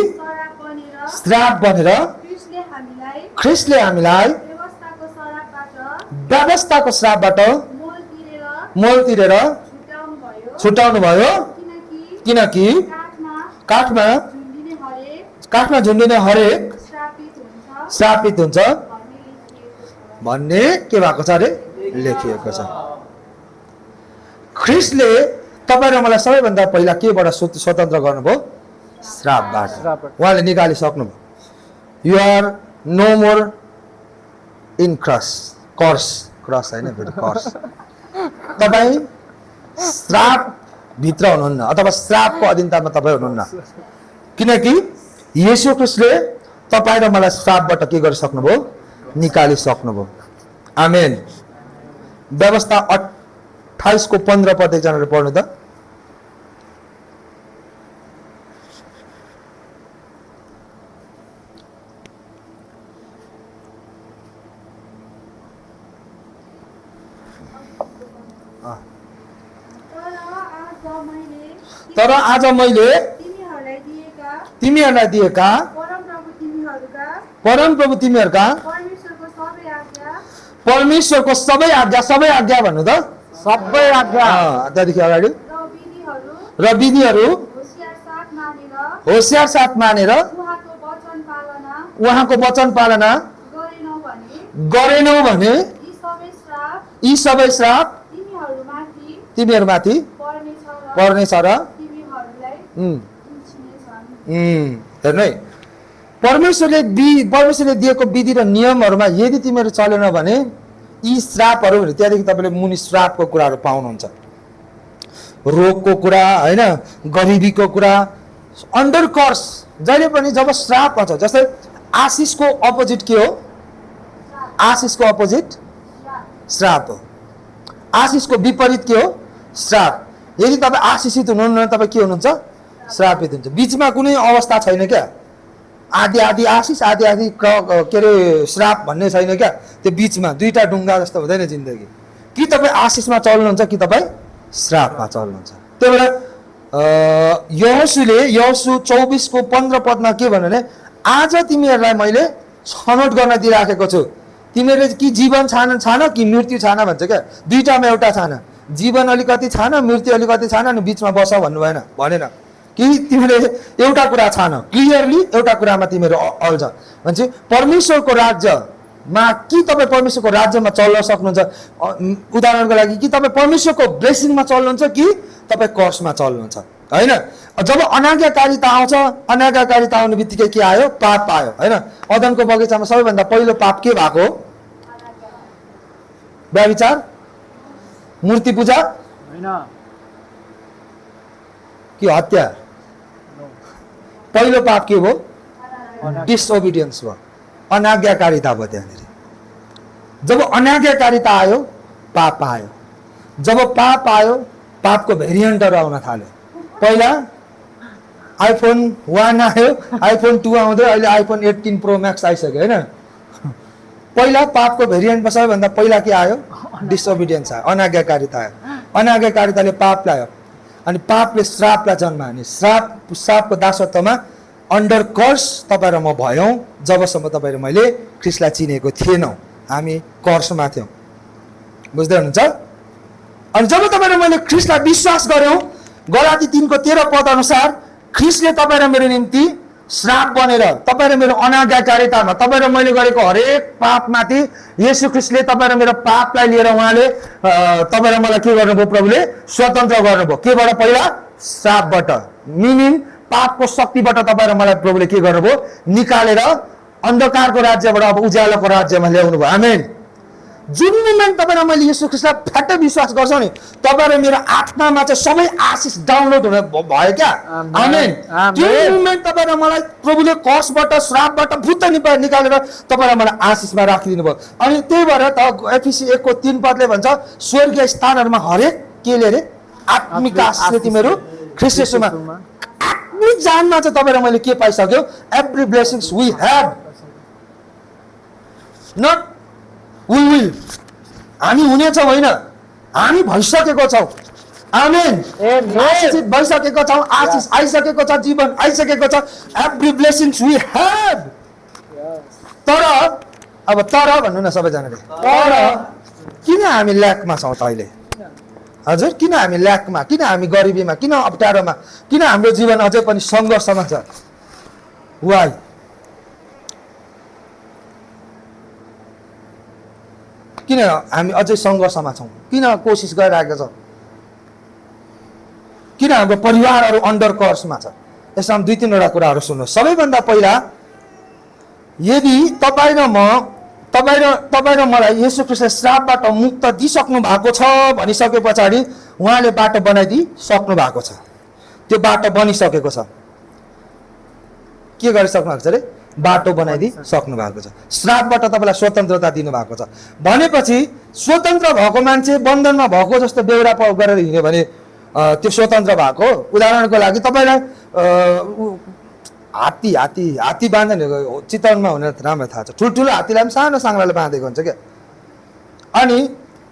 श्राप बनेर ख्रिस्टले हामीलाई व्यवस्थाको श्रापबाट मोल तिरेर छुटाउनु भयो किनकि काठमा झुन्डिने हरेक श्रापित हुन्छ भन्ने के भएको छ अरे लेखिएको छ ख्रिस्टले तपाईँ र मलाई सबैभन्दा पहिला केबाट स्वतन्त्र गर्नुभयो श्रापबाट उहाँले निकालिसक्नुभयो you are no more in curse होइन फेरि कर्स तपाईँ श्राप भित्र हुनुहुन्न अथवा श्रापको अधीनतामा तपाईँ हुनुहुन्न किनकि येशू ख्रिस्टले तपाईँ र मलाई श्रापबाट के गरिसक्नुभयो निकालिसक्नुभयो आमेन व्यवस्था 28:15 पद एकजनाले पढ्नु त तर आज मैले तिमीहरूलाई दिएका परमप्रभु तिमीहरूका परमेश्वरको सबै आज्ञा भन्नु त सबै आज्ञा त्यहाँदेखि अगाडि र विधिहरू होसियार साथ मानेर उहाँको वचन पालना गरेनौ भने यी सबै श्राप तिमीहरूमाथि पर्नेछ र हेर्नु है परमेश्वरले दिएको विधि र नियमहरूमा यदि तिमीहरू चलेन भने यी श्रापहरू त्यहाँदेखि तपाईँले मुनि श्रापको कुराहरू पाउनुहुन्छ रोगको कुरा होइन गरिबीको कुरा अन्डर कर्स जहिले पनि जब श्राप आउँछ जस्तै आशिषको अपोजिट के हो आशिषको अपोजिट श्राप हो आशिषको विपरीत के हो श्राप यदि तपाईँ आशिषित हुनुहुन्न तपाईँ के हुनुहुन्छ श्रापित हुन्छ बिचमा कुनै अवस्था छैन क्या आदि आशिष आदि के अरे श्राप भन्ने छैन क्या त्यो बिचमा दुईटा ढुङ्गा जस्तो हुँदैन जिन्दगी कि तपाईँ आशिषमा चल्नुहुन्छ कि तपाईँ श्रापमा चल्नुहुन्छ त्यही भएर यहोशूले 24:15 पदमा के भन्यो भने आज तिमीहरूलाई मैले छनौट गर्न दिइराखेको छु तिमीहरूले कि जीवन छान कि मृत्यु छान भन्छ क्या दुईटामा एउटा छान जीवन अलिकति छान मृत्यु अलिकति छान अनि बिचमा बस भन्नु भनेन कि तिमीले एउटा कुरा छान क्लियरली एउटा कुरामा तिमीहरू अल्झ भन्छ परमेश्वरको राज्यमा कि तपाईँ परमेश्वरको राज्यमा चल्न सक्नुहुन्छ उदाहरणको लागि कि तपाईँ परमेश्वरको ब्लेसिङमा चल्नुहुन्छ कि तपाईँ कर्समा चल्नुहुन्छ होइन जब अनाज्ञाकारिता आउँछ अनाज्ञाकारिता आउने बित्तिकै के आयो पाप आयो होइन अदनको बगैँचामा सबैभन्दा पहिलो पाप के भएको हो व्यभिचार मूर्ति पूजा कि हत्या पहिलो पाप के हो डिसओबिडियन्स भयो अनाज्ञाकारिता भयो त्यहाँनिर जब अनाज्ञाकारिता आयो पाप आयो। जब पाप आयो, पापको भेरिएन्टहरू आउन थाल्यो। पहिला आइफोन 1 आयो, आइफोन 2 आउँदै अहिले आइफोन 18 प्रो म्याक्स आइसक्यो होइन। पहिला पापको भेरिएन्टमा सबैभन्दा पहिला के आयो? डिसोबिडियन्स आयो, अनाज्ञाकारिता आयो। अनाज्ञाकारिताले पाप ल्यायो अनि पापले श्रापलाई जन्मायो। अनि श्रापको दासत्वमा अन्डर कर्स तपाईँ र म भयौँ जबसम्म तपाईँ र मैले ख्रिस्टलाई चिनेको थिएनौँ। हामी कर्समा थियौँ, बुझ्दै हुनुहुन्छ? अनि जब तपाईँ र मैले ख्रिस्टलाई विश्वास गऱ्यौँ, गलाती 3:13 अनुसार ख्रिस्टले तपाईँ र मेरो निम्ति श्राप बनेर तपाईँ र मेरो अनाज्ञाकारितामा तपाईँ र मैले गरेको हरेक पापमाथि येशू ख्रिस्टले तपाईँ र मेरो पापलाई लिएर उहाँले तपाईँ र मलाई के गर्नुभयो? प्रभुले स्वतन्त्र गर्नुभयो। केबाट? पहिला श्रापबाट, मिनिङ पापको शक्तिबाट तपाईँ र मलाई प्रभुले के गर्नुभयो? निकालेर अन्धकारको राज्यबाट अब उज्यालोको राज्यमा ल्याउनु भयो। आमेन। जुन मोमेन्ट तपाईँ र मैले येशू ख्रिस्टलाई फ्याट्टै विश्वास गर्छौँ नि, तपाईँ र मेरो आत्मामा चाहिँ सबै आशिष डाउनलोड हुने भयो क्या। आमेन। त्यो मोमेन्ट तपाईँ र मलाई प्रभुले कर्सबाट श्रापबाट भुत्त निकालेर तपाईँ र मलाई आशिषमा राखिदिनु भयो। अनि त्यही भएर त एफिसी 1:3 भन्छ स्वर्गीय स्थानहरूमा हरेक केले अरे आत्मिक आशिष तिमीहरू ख्रिस्ट येशूमा। आत्मिक जानमा चाहिँ तपाईँ र मैले के पाइसक्यो? Every blessings we have, not will. हामी हुनेछौँ होइन, हामी भइसकेको छौँ। आमेन। आशिषित भइसकेको छौँ, आशिष आइसकेको छ, जीवन आइसकेको छ। Every blessings we have. तर अब तर भन्नु न सबैजनाले, तर किन हामी ल्याकमा छौँ त अहिले? हजुर, किन हामी ल्याकमा, किन हामी गरिबीमा, किन अप्ठ्यारोमा, किन हाम्रो जीवन अझै पनि सङ्घर्षमा छ? वाइ? किन हामी अझै सङ्घर्षमा छौँ? किन कोसिस गरिरहेका छौँ? किन हाम्रो परिवारहरू अन्डर कर्समा छ? यसमा 2-3वटा कुराहरू सुन्नुहोस्। सबैभन्दा पहिला, यदि तपाईँ र मलाई येशू ख्रिस्टले श्रापबाट मुक्त दिइसक्नु भएको छ भनिसके पछाडि उहाँले बाटो बनाइदिइसक्नु भएको छ। त्यो बाटो बनिसकेको छ। के गरिसक्नु भएको छ अरे? बाटो बनाइदिइसक्नु भएको छ। श्रापबाट तपाईँलाई स्वतन्त्रता दिनुभएको छ भनेपछि स्वतन्त्र भएको मान्छे बन्धनमा भएको जस्तो बेहोरा गरेर हिँड्यो भने त्यो स्वतन्त्र भएको। उदाहरणको लागि तपाईँलाई हात्ती बाँध्दैन, चितवनमा हुने राम्रो थाहा छ। ठुल्ठुलो हात्तीलाई पनि सानो साङ्ग्राले बाँधेको हुन्छ क्या। अनि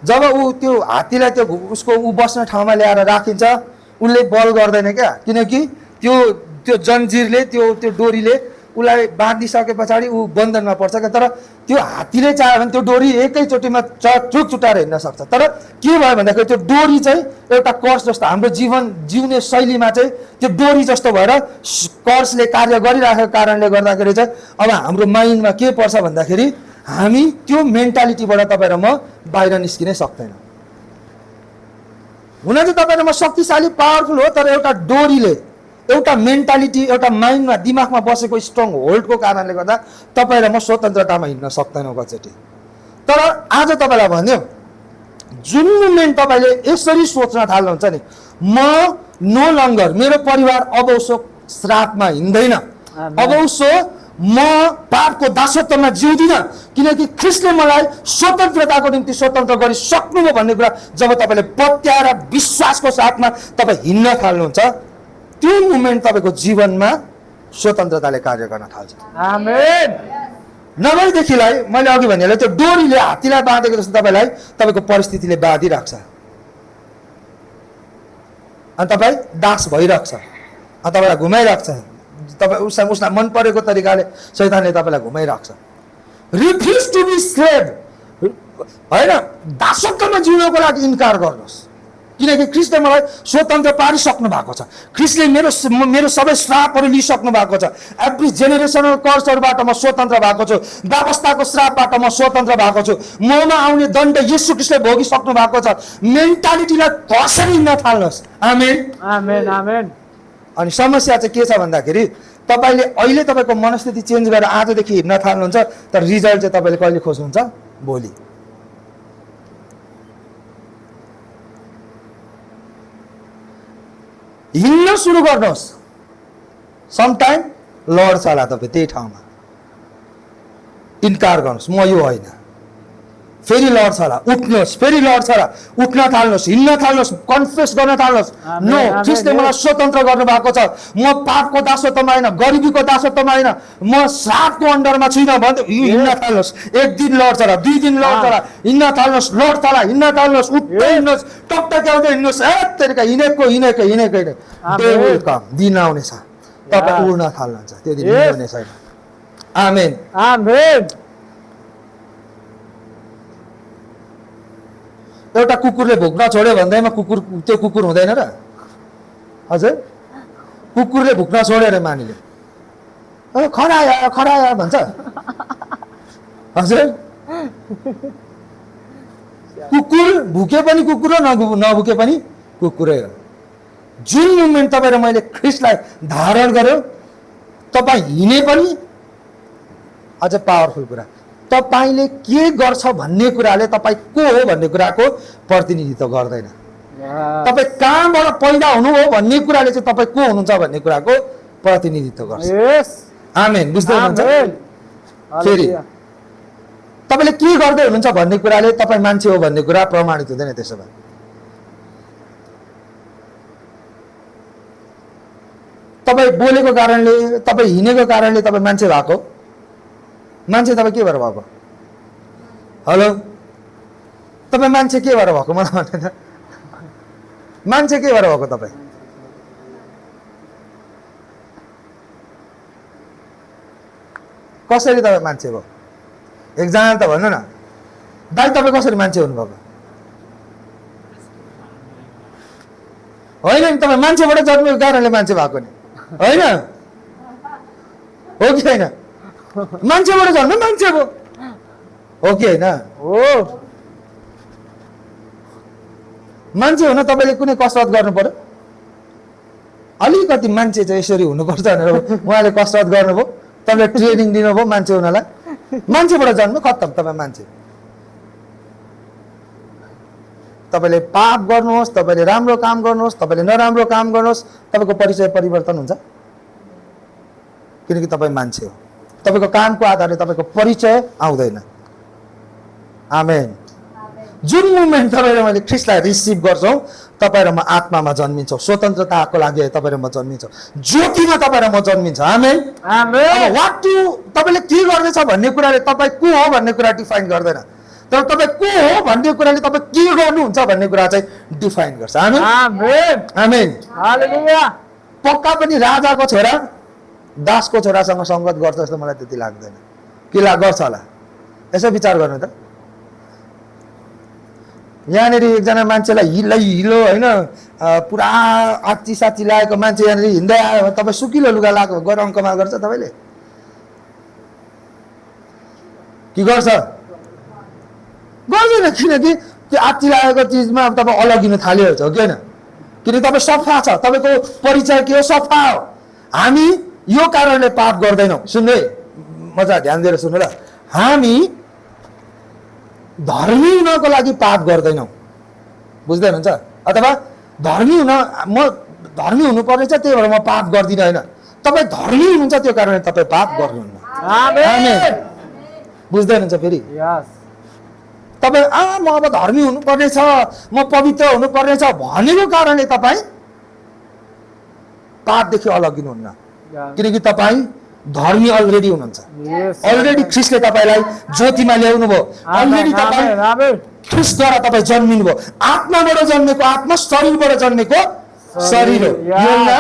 जब त्यो हात्तीलाई त्यो उसको बस्ने ठाउँमा ल्याएर राखिन्छ, उसले बल गर्दैन क्या, किनकि त्यो जन्जिरले त्यो डोरीले उसलाई बाँधिसके पछाडि ऊ बन्धनमा पर्छ क्या। तर त्यो हात्तीले चाह्यो भने त्यो डोरी एकैचोटिमा चुक चुटाएर हिँड्न सक्छ। तर के भयो भन्दाखेरि त्यो डोरी चाहिँ एउटा कर्स जस्तो, हाम्रो जीवन जिउने शैलीमा चाहिँ त्यो डोरी जस्तो भएर कर्सले कार्य गरिराखेको कारणले गर्दाखेरि चाहिँ अब हाम्रो माइन्डमा के पर्छ भन्दाखेरि हामी त्यो मेन्टालिटीबाट तपाईँ र म बाहिर निस्किनै सक्दैनौँ। हुन चाहिँ तपाईँ र म शक्तिशाली पावरफुल हो, तर एउटा डोरीले, एउटा मेन्टालिटी, एउटा माइन्डमा दिमागमा बसेको स्ट्रङ होल्डको कारणले गर्दा तपाईँ र म स्वतन्त्रतामा हिँड्न सक्दैनौँ कचोटि। तर आज तपाईँलाई भन्यो, जुन मोमेन्ट तपाईँले यसरी सोच्न थाल्नुहुन्छ नि, म नो लङ्गर, मेरो परिवार अब उसो श्रापमा हिँड्दैन, अब उसो म पापको दासत्वमा जिउँदिनँ, किनकि ख्रिस्टले मलाई स्वतन्त्रताको निम्ति स्वतन्त्र गरिसक्नुभयो भन्ने कुरा जब तपाईँले पत्याएर विश्वासको साथमा तपाईँ हिँड्न थाल्नुहुन्छ, त्यो मोमेन्ट तपाईँको जीवनमा स्वतन्त्रताले कार्य गर्न थाल्छ। आमेन। नभएदेखिलाई मैले अघि भनेलाई त्यो डोरीले हात्तीलाई बाँधेको जस्तो तपाईँलाई तपाईँको परिस्थितिले बाँधिराख्छ अनि तपाईँ दास भइराख्छ, अनि तपाईँलाई घुमाइराख्छ। तपाईँ उसलाई मन परेको तरिकाले शैतानले तपाईँलाई घुमाइराख्छ। रिफ्युज टु बी स्लेभ, होइन, दासत्वमा जिउनको लागि इन्कार गर्नुहोस्, किनकि ख्रिस्टले मलाई स्वतन्त्र पारिसक्नु भएको छ। ख्रिस्टले मेरो सबै श्रापहरू लिइसक्नु भएको छ। एभ्री जेनेरेसनल कर्सहरूबाट म स्वतन्त्र भएको छु। व्यवस्थाको श्रापबाट म स्वतन्त्र भएको छु। ममा आउने दण्ड येशू ख्रिस्टले भोगिसक्नु भएको छ। मेन्टालिटीलाई कसरी हिँड्न थाल्नुहोस्। आमेन, आमेन, आमेन। अनि समस्या चाहिँ के छ भन्दाखेरि तपाईँले अहिले तपाईँको मनस्थिति चेन्ज गरेर आजदेखि हिँड्न थाल्नुहुन्छ, तर रिजल्ट चाहिँ तपाईँले कहिले खोज्नुहुन्छ? भोलि। हिँड्न सुरु गर्नुहोस्, समटाइम लड्छ होला तपाईँ त्यही ठाउँमा। इन्कार गर्नुहोस्, म यो होइन, फेरि लड्छ होला, उठ्नुहोस्, फेरि लड्छ होला, उठ्न थाल्नुहोस्, हिँड्न थाल्नुहोस्, कन्फेस गर्न थाल्नुहोस्। आमेन, नो, आमेन, ख्रिस्टले मलाई स्वतन्त्र गर्नुभएको छ। म पापको दासत्वमा होइन, गरिबीको दासत्वमा होइन, म श्रापको अन्डरमा छुइनँ भन्दै हिँड्न थाल्नुहोस्। एक दिन लड्छ होला, 2 दिन लड्छ होला, हिँड्न थाल्नुहोस्, लड्छ होला, हिँड्न थाल्नुहोस्, उठ्दै हिँड्नुहोस्, टकटक्याउँदै हिँड्नुहोस्। तेरिका हिँडेको डे विल कम, दिन आउनेछ, तपाईँ उड्न थाल्नुहुन्छ, त्यो दिन हुने छैन। आमेन। आमेन। एउटा कुकुरले भुक्न छोड्यो भन्दैमा त्यो कुकुर हुँदैन र? हजुर, कुकुरले भुक्न छोड्यो अरे मानिले, खराया भन्छ। हजुर, कुकुर भुके पनि कुकुर हो, नभुके पनि कुकुरै हो। जुन मुमेन्ट तपाईँ र मैले ख्रिस्टलाई धारण गर्यो, तपाईँ हिँडे पनि अझ पावरफुल कुरा, तपाईँले के गर्छ भन्ने कुराले तपाईँ को हो भन्ने कुराको प्रतिनिधित्व गर्दैन। तपाईँ कहाँबाट पैदा हुनु हो भन्ने कुराले चाहिँ तपाईँ को हुनुहुन्छ भन्ने कुराको प्रतिनिधित्व गर्छ। आमेन। बुझ्दै हुनुहुन्छ? फेरि तपाईँले के गर्दै हुनुहुन्छ भन्ने कुराले तपाईँ मान्छे हो भन्ने कुरा प्रमाणित हुँदैन। त्यसो भए तपाईँ बोलेको कारणले, तपाईँ हिँडेको कारणले तपाईँ मान्छे भएको, मान्छे तपाईँ के भएर भएको? हेलो, तपाईँ मान्छे के भएर भएको मलाई भन्नु त? मान्छे के भएर भएको तपाईँ? कसरी तपाईँ मान्छे भयो? एकजना त भन्नु न, दाइ तपाईँ कसरी मान्छे हुनुभएको? होइन नि, तपाईँ मान्छेबाट जन्मेको कारणले मान्छे भएको नि, होइन हो कि होइन? मान्छेबाट जन्म मान्छे भयो, हो कि होइन? हो। मान्छे हुन तपाईँले कुनै कसरत गर्नु पर्यो? अलिकति मान्छे चाहिँ यसरी हुनुपर्छ भनेर उहाँले कसरत गर्नुभयो, तपाईँले ट्रेनिङ दिनुभयो मान्छे हुनलाई। मान्छेबाट जन्म, खत्तम, तपाईँ मान्छे। तपाईँले पाप गर्नुहोस्, तपाईँले राम्रो काम गर्नुहोस्, तपाईँले नराम्रो काम गर्नुहोस्, तपाईँको परिचय परिवर्तन हुन्छ, किनकि तपाईँ मान्छे हो। तपाईँको कामको आधारले तपाईँको परिचय आउँदैन। आमेन। जुन मुमेन्ट तपाईँ र मैले ख्रिस्टलाई रिसिभ गर्छौँ, तपाईँ र म आत्मामा जन्मिन्छौँ, स्वतन्त्रताको लागि तपाईँ र म जन्मिन्छौँ, ज्योतिमा तपाईँ र म जन्मिन्छ। आमेन। आमेन। वाट टु तपाईँले के गर्दैछ भन्ने कुराले तपाईँ को हो भन्ने कुरा डिफाइन गर्दैन, तर तपाईँ को हो भन्ने कुराले तपाईँ के गर्नुहुन्छ भन्ने कुरा चाहिँ डिफाइन गर्छ। आमेन। आमेन। आमेन। हालेलुया। पक्का पनि राजाको छोरा दासको छोरासँग सङ्गत गर्छ जस्तो मलाई त्यति लाग्दैन। के गर्छ होला? यसो विचार गर्नु त। यहाँनिर एकजना मान्छेलाई हिलो होइन, पुरा आच्ची साच्ची लागेको मान्छे यहाँनिर हिँड्दै आयो, तपाईँ सुकिलो लुगा लगाएको गएर अङ्कमा गर्छ तपाईँले? के गर्छ? गर्दैन, किनकि त्यो आच्ची लागेको चिजमा अब तपाईँ अलगिनु थाल्यो हो कि होइन? किनकि तपाईँ सफा छ, तपाईँको परिचय के हो? सफा हो। हामी यो कारणले पाप गर्दैनौँ। सुन्नु, मजा ध्यान दिएर सुन्नु ल। हामी धर्मी हुनको लागि पाप गर्दैनौँ, बुझ्दै हुनुहुन्छ? अथवा धर्मी हुन, म धर्मी हुनुपर्ने छ त्यही भएर म पाप गर्दिनँ, होइन। तपाईँ धर्मी हुनुहुन्छ त्यो कारणले तपाईँ पाप गर्नुहुन्न। आमेन। बुझ्दै हुनुहुन्छ? फेरि तपाईँ म अब धर्मी हुनुपर्ने छ, म पवित्र हुनुपर्ने छ भनेको कारणले तपाईँ पापदेखि अलगिनुहुन्न, किनकि तपाईँ धर्मी अलरेडी हुनुहुन्छ। अलरेडी ख्रिस्टले तपाईँलाई ज्योतिमा ल्याउनु भयो, अलरेडी तपाईँ ख्रिस्टद्वारा तपाईँ जन्मिनु भयो। आत्माबाट जन्मेको आत्मा, शरीरबाट जन्मेको शरीर हो। योहन्ना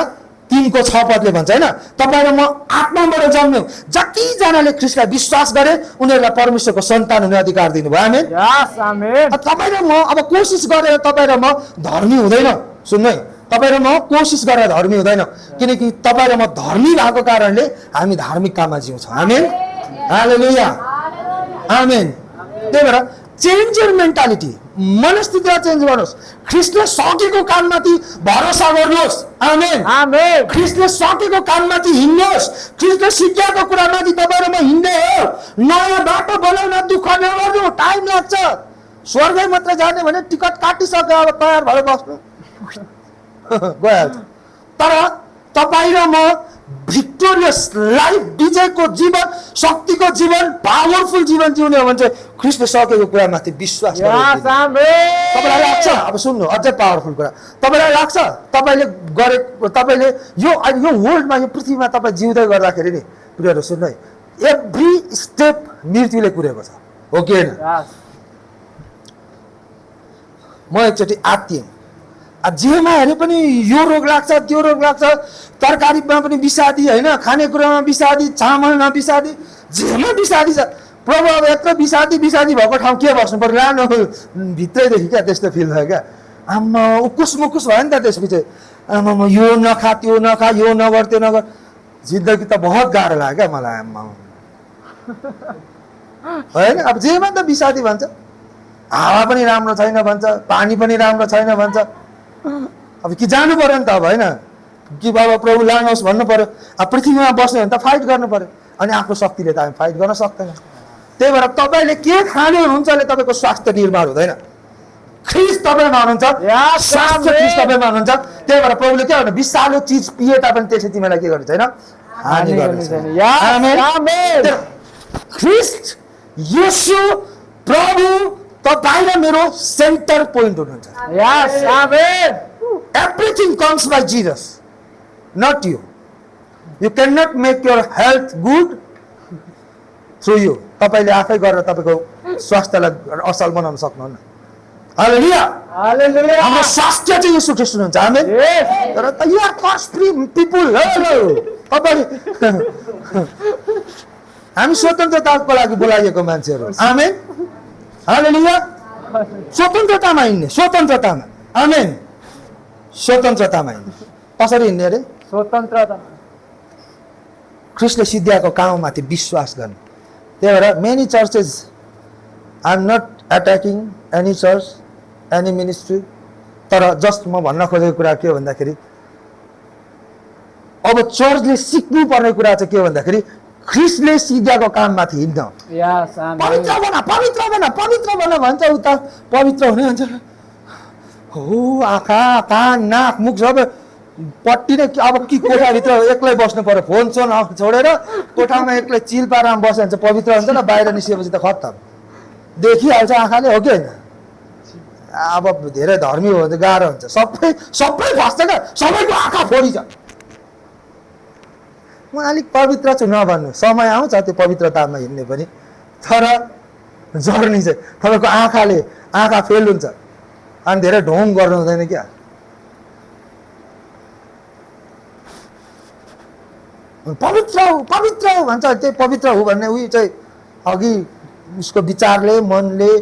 3:6 भन्छ, होइन? तपाईँ र म आत्माबाट जन्म्यौँ। जतिजनाले ख्रिस्टलाई विश्वास गरे उनीहरूलाई परमेश्वरको सन्तान हुने अधिकार दिनुभयो। आमेन। तपाईँ र म अब कोसिस गरेर तपाईँ र म धर्मी हुँदैनौँ। सुन्नु है, तपाईँ र म कोसिस गरेर धर्मी हुँदैनौँ, किनकि तपाईँ र म धर्मी भएको कारणले हामी धार्मिक काममा जिउँछौँ। आमेन। हालेलुया। आमेन। त्यही भएर चेन्ज योर मेन्टालिटी, मनस्थितिलाई चेन्ज गर्नुहोस्। ख्रिस्टले सकेको काममाथि भरोसा गर्नुहोस्। आमेन। आमेन। ख्रिस्टले सकेको काममाथि हिँड्नुहोस्। ख्रिस्टले सिकाएको कुरामाथि तपाईँ र म हिँड्ने हो। नयाँ बाटो बनाउन दुःख नगर्नु, टाइम लाग्छ। स्वर्गै मात्र जाने भने टिकट काटिसक्यो, अब तयार भएर बस्नु गइहाल्छ। तर तपाईँ र म भिक्टोरियस लाइफ, विजयको जीवन, शक्तिको जीवन, पावरफुल जीवन जिउने हो भने चाहिँ ख्रीष्टले सकेको कुरामाथि विश्वास Yes, गर्नु। amen. तपाईलाई लाग्छ, अब सुन्नु अझै पावरफुल कुरा, तपाईलाई लाग्छ तपाईँले यो वर्ल्डमा, यो पृथ्वीमा तपाईँ जिउँदै गर्दाखेरि नि, प्रियहरू सुन्नु है, एभ्री स्टेप मृत्युले कुरेको छ, हो कि होइन? Yes. म एकचोटि आत्तिएँ, जेमा हेरे पनि यो रोग लाग्छ, त्यो रोग लाग्छ, तरकारीमा पनि विषादी होइन, खानेकुरामा विषादी, चामलमा विषादी, जेमा विषादी छ। प्रभु अब यत्रो विषादी भएको ठाउँ के बस्नु पर्यो, लानु भित्रैदेखि क्या त्यस्तो फिल भयो क्या। आम्मा उकुस मुकुस भयो नि त त्यसपछि, आमा यो नखा त्यो नखा, यो नगर त्यो नगर, जिन्दगी त बहुत गाह्रो लाग्यो क्या मलाई। आम्मा होइन, अब जेमा त विषादी भन्छ, हावा पनि राम्रो छैन भन्छ, पानी पनि राम्रो छैन भन्छ। अब कि जानु पर्यो नि त, अब होइन कि बाबा प्रभु लानुहोस् भन्नु पर्यो। अब पृथ्वीमा बस्यो भने त फाइट गर्नु पर्यो, अनि आफ्नो शक्तिले त हामी फाइट गर्न सक्दैन। त्यही भएर तपाईँले के खाने हुनुहुन्छ भने तपाईँको स्वास्थ्य निर्माण हुँदैन। ख्रीष्ट तपाईँमा हुनुहुन्छ, स्वास्थ्य ख्रीष्ट तपाईँमा हुनुहुन्छ। त्यही भएर प्रभुले के भन्नु, विषालु चिज पिए तापनि त्यसले तिमीलाई के गर्नु छैन, हानि गर्नु छैन। आमेन। ख्रीष्ट येशू प्रभु तपाईँ र मेरो सेन्टर पोइन्ट हुनुहुन्छ। Yes, amen. Everything comes by Jesus, not you. You cannot make your health good through you. तपाईले आफै गरेर तपाईको स्वास्थ्यलाई असल बनाउन सक्नुहुन्न। हालेलुया। Hallelujah. हाम्रो स्वास्थ्य चाहिँ येशू ख्रीष्ट हुनुहुन्छ। आमेन। Yes. तर त you are cost free people. Hello तपाईँ हामी स्वतन्त्रताको लागि बोलाइएको मान्छेहरू। आमेन। हालेलुया। स्वतन्त्रतामा हिँड्ने, स्वतन्त्रतामा। आमेन। स्वतन्त्रतामा हिँड्ने कसरी हिँड्ने अरे? स्वतन्त्रता। ख्रीष्टले सिद्ध्याएको काममाथि विश्वास गर्ने। त्यही भएर many churches, I am not attacking any church any ministry, तर जस्ट म भन्न खोजेको कुरा के हो भन्दाखेरि, अब चर्चले सिक्नु पर्ने कुरा चाहिँ के हो भन्दाखेरि, ख्रीष्टले सिद्ध्याएको काममाथि हिँड्न। Yes, amen. पवित्र बना, पवित्र बना, पवित्र बना भन्छ, उता पवित्र हुने भन्छ। हो आँखा कान नाक मुख सबै पट्टी नै। अब कि कोठाभित्र एक्लै बस्नु पर्यो, फोन सोन छोडेर कोठामा एक्लै चिल पारामा बस्यो भने चाहिँ पवित्र हुन्छ न, बाहिर निस्किएपछि त खत्तम, देखिहाल्छ आँखाले, हो कि होइन? अब धेरै धर्मी हो भने गाह्रो हुन्छ, सबै फस्छ क्या, सबैको आँखा फोडिन्छ। म अलिक पवित्र छु नभन्नु, समय आउँछ त्यो पवित्रतामा हिँड्ने पनि, तर जर्नी चाहिँ तपाईँको आँखा फेल हुन्छ, अनि धेरै ढोङ गर्नु हुँदैन क्या। पवित्र हो भन्छ, त्यही पवित्र हो भन्ने उयो चाहिँ अघि उसको विचारले, मनले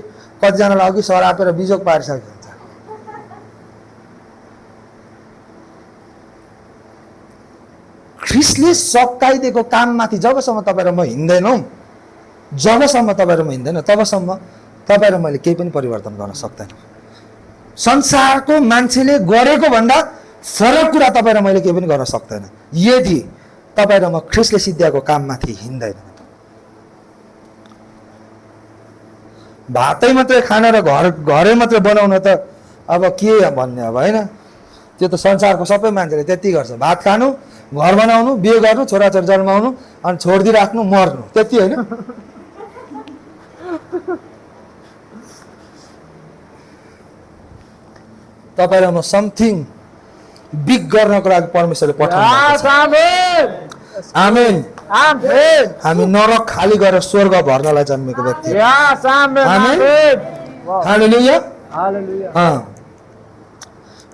कतिजनालाई अघि सरापेर बिजोग पारिसकेको हुन्छ। ख्रीष्टले सकाइदिएको काममाथि जबसम्म तपाईँ र म हिँड्दैनौँ, जबसम्म तपाईँ र म हिँड्दैन, तबसम्म तपाईँ र मैले केही पनि परिवर्तन गर्न सक्दैन। संसारको मान्छेले गरेको भन्दा फरक कुरा तपाईँ र मैले केही पनि गर्न सक्दैन, यदि तपाईँ र म ख्रीष्टले सिद्ध्याएको काममाथि हिँड्दैन। भातै मात्रै खान र घरै मात्रै बनाउन त अब के भन्ने, अब होइन? त्यो त संसारको सबै मान्छेले त्यति गर्छ, भात खानु, घर बनाउनु, बिहे गर्नु, छोराछोरी जन्माउनु, अनि छोडिदिइराख्नु, मर्नु, त्यति होइन? तपाईँ र म समथिङ बिग गर्नको लागि परमेश्वरले पठाउनु भएको छ। आमेन। Amen. हामी नरक खाली गरेर स्वर्ग भर्नलाई जन्मेको व्यक्ति हो। Yes, amen. Amen. Amen. Wow. हालेलुया। Hallelujah.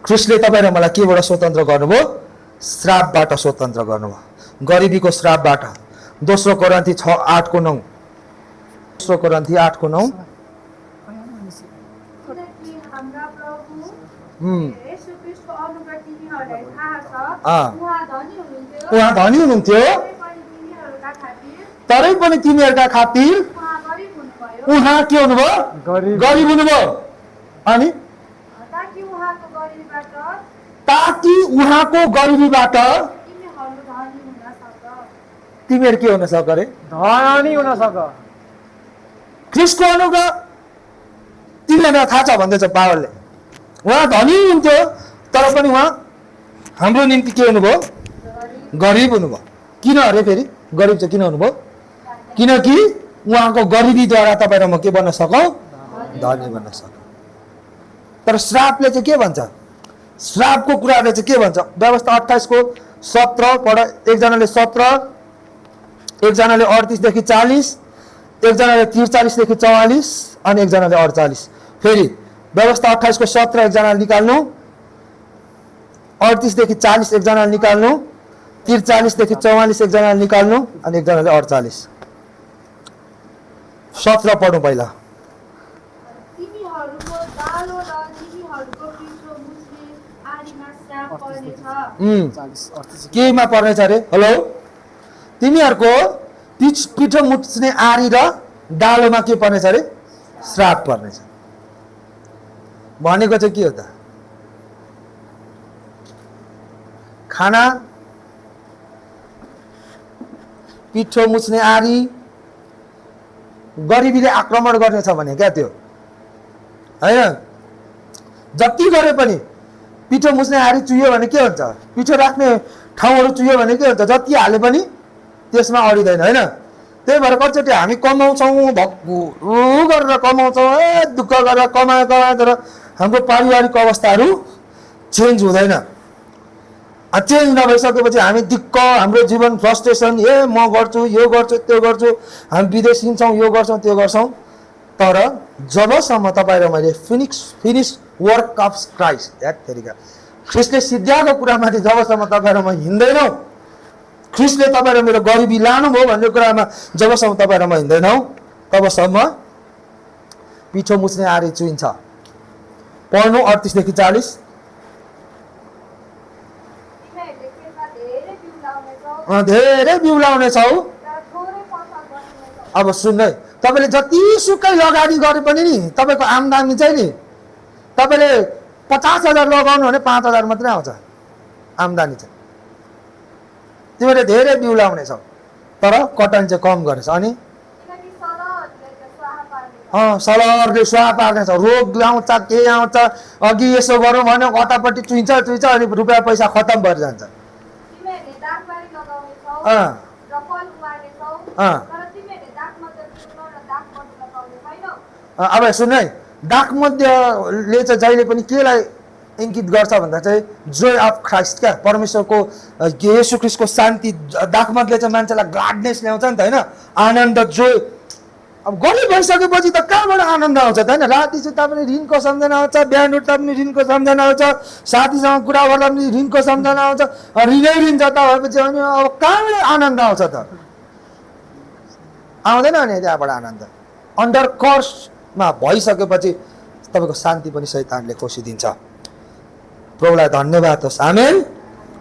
ख्रीष्टले तपाईँ र मलाई केबाट स्वतन्त्र गर्नुभयो? श्रापबाट स्वतन्त्र गर्नुभयो, गरिबीको श्रापबाट। दोस्रो कोरिन्थी 6:8-9। दोस्रो कोरिन्थी 8:9। उहाँ धनी हुनुहुन्थ्यो, तरै पनि तिमीहरूका खातिर उहाँ के हुनुभयो? गरिब हुनुभयो। अनि ताकि उहाँको गरिबीबाट तिमीहरू के हुन सक रे? धनी हुन सक। ख्रीष्टको अनुग्रह तिमीहरूलाई थाहा छ भन्दैछ पावलले। उहाँ धनी हुनुहुन्थ्यो, तर पनि उहाँ हाम्रो निम्ति के हुनुभयो? गरिब हुनुभयो। किन अरे फेरि गरिब चाहिँ किन हुनुभयो? किनकि उहाँको गरिबीद्वारा तपाईँ र म के बन्न सकौँ? धनी बन्न सकौँ। तर श्रापले चाहिँ के भन्छ? श्रापको कुराले चाहिँ के भन्छ? व्यवस्था 28 को 17 पढ। एकजनाले 17, एकजनाले 38 देखि 40, एकजनाले 43 देखि 44 अनि एकजनाले 48। फेरि व्यवस्था 28 को 17 एकजनाले निकाल्नु, 38 देखि 40 एकजनाले निकाल्नु, 43 देखि 44 एकजनाले निकाल्नु अनि एकजनाले 48। 17 पढौँ पहिला। तिमीहरूको दालो र तिमीहरूको पिठो मुस्ने आरीमा श्राप पर्नेछ। केमा पर्नेछ अरे? हेलो, तिमीहरूको पिठो मुस्ने आरी र डालोमा के पर्नेछ अरे? श्राप पर्नेछ। भनेको चाहिँ के हो त? खाना, पिठो मुस्ने आरी, गरिबीले आक्रमण गर्नेछ भने क्या त्यो होइन? जति गरे पनि पिठो मुस्ने आरी चुह्यो भने के हुन्छ? पिठो राख्ने ठाउँहरू चुह्यो भने के हुन्छ? जति हाले पनि त्यसमा अडिँदैन होइन? त्यही भएर कतिचोटि हामी कमाउँछौँ, भक्कु गरेर कमाउँछौँ, दुःख गरेर कमाए तर हाम्रो पारिवारिक अवस्थाहरू चेन्ज हुँदैन। चेन्ज नभइसकेपछि हामी दिक्क, हाम्रो जीवन फ्रस्ट्रेसन, म गर्छु, यो गर्छु, त्यो गर्छु, हामी विदेश हिँड्छौँ, यो गर्छौँ, त्यो गर्छौँ। तर जबसम्म तपाईँ र मैले फिनिस वर्क अफ क्राइस्ट, तरिका ख्रिस्टले सिद्ध्याएको कुरामाथि जबसम्म तपाईँ र म हिँड्दैनौँ, ख्रिस्टले तपाईँ र मेरो गरिबी लानुभयो भन्ने कुरामा जबसम्म तपाईँ र म हिँड्दैनौँ, तबसम्म पिठो मुस्ने आरी चुइन्छ। पढ्नु 38 देखि 40। तिमीहरूले त्यसमा धेरै बिउ लाउनेछौ, धेरै बिउ लाउनेछौ। तर थोरै फसल बस्नेछौ। अब सुन्नु है, तपाईँले जतिसुकै लगानी गरे पनि नि तपाईँको आम्दानी चाहिँ नि, तपाईँले 50,000 लगाउनु भने 5,000 मात्रै आउँछ आम्दानी चाहिँ। तिमीले धेरै बिउ लाउनेछौ तर कटन चाहिँ कम गरेछ। अनि किनकि सलहहरूले त्यो स्वाहा पार्नेछ। सलहरले स्वाहा पार्नेछ, रोग आउँछ, के आउँछ, अघि यसो गरौँ भन्यो कतापट्टि चुइन्छ अनि रुपियाँ पैसा खतम भएर जान्छ। तिमीहरूले दागबारी लगाउनेछौ अँ। र फल उमार्नेछौ, अँ। तर तिमीहरूले दागमध्ये पिउन र दागमध्ये लगाउने छैनौ। अब सुन्नु है, दागमध्यले चाहिँ जहिले पनि केलाई इङ्गित गर्छ भन्दा चाहिँ जोय अफ क्राइस्ट, क्या परमेश्वरको येशू ख्रिस्टको शान्ति। दागमध्यले चाहिँ मान्छेलाई ग्लाडनेस ल्याउँछ नि त होइन, आनन्द, जोय। अब गरिब भइसकेपछि त कहाँबाट आनन्द आउँछ त होइन? राति सुत्दा पनि ऋणको सम्झना आउँछ, बिहान उठ्दा पनि ऋणको सम्झना आउँछ, साथीसँग कुरा गर्दा पनि ऋणको सम्झना आउँछ, ऋणै ऋण जता भएपछि अनि अब कहाँबाट आनन्द आउँछ त? आउँदैन नि त्यहाँबाट आनन्द। अन्डर कर्समा भइसकेपछि तपाईँको शान्ति पनि शैतानले खोसिदिन्छ। प्रभुलाई धन्यवाद होस्, आमेन।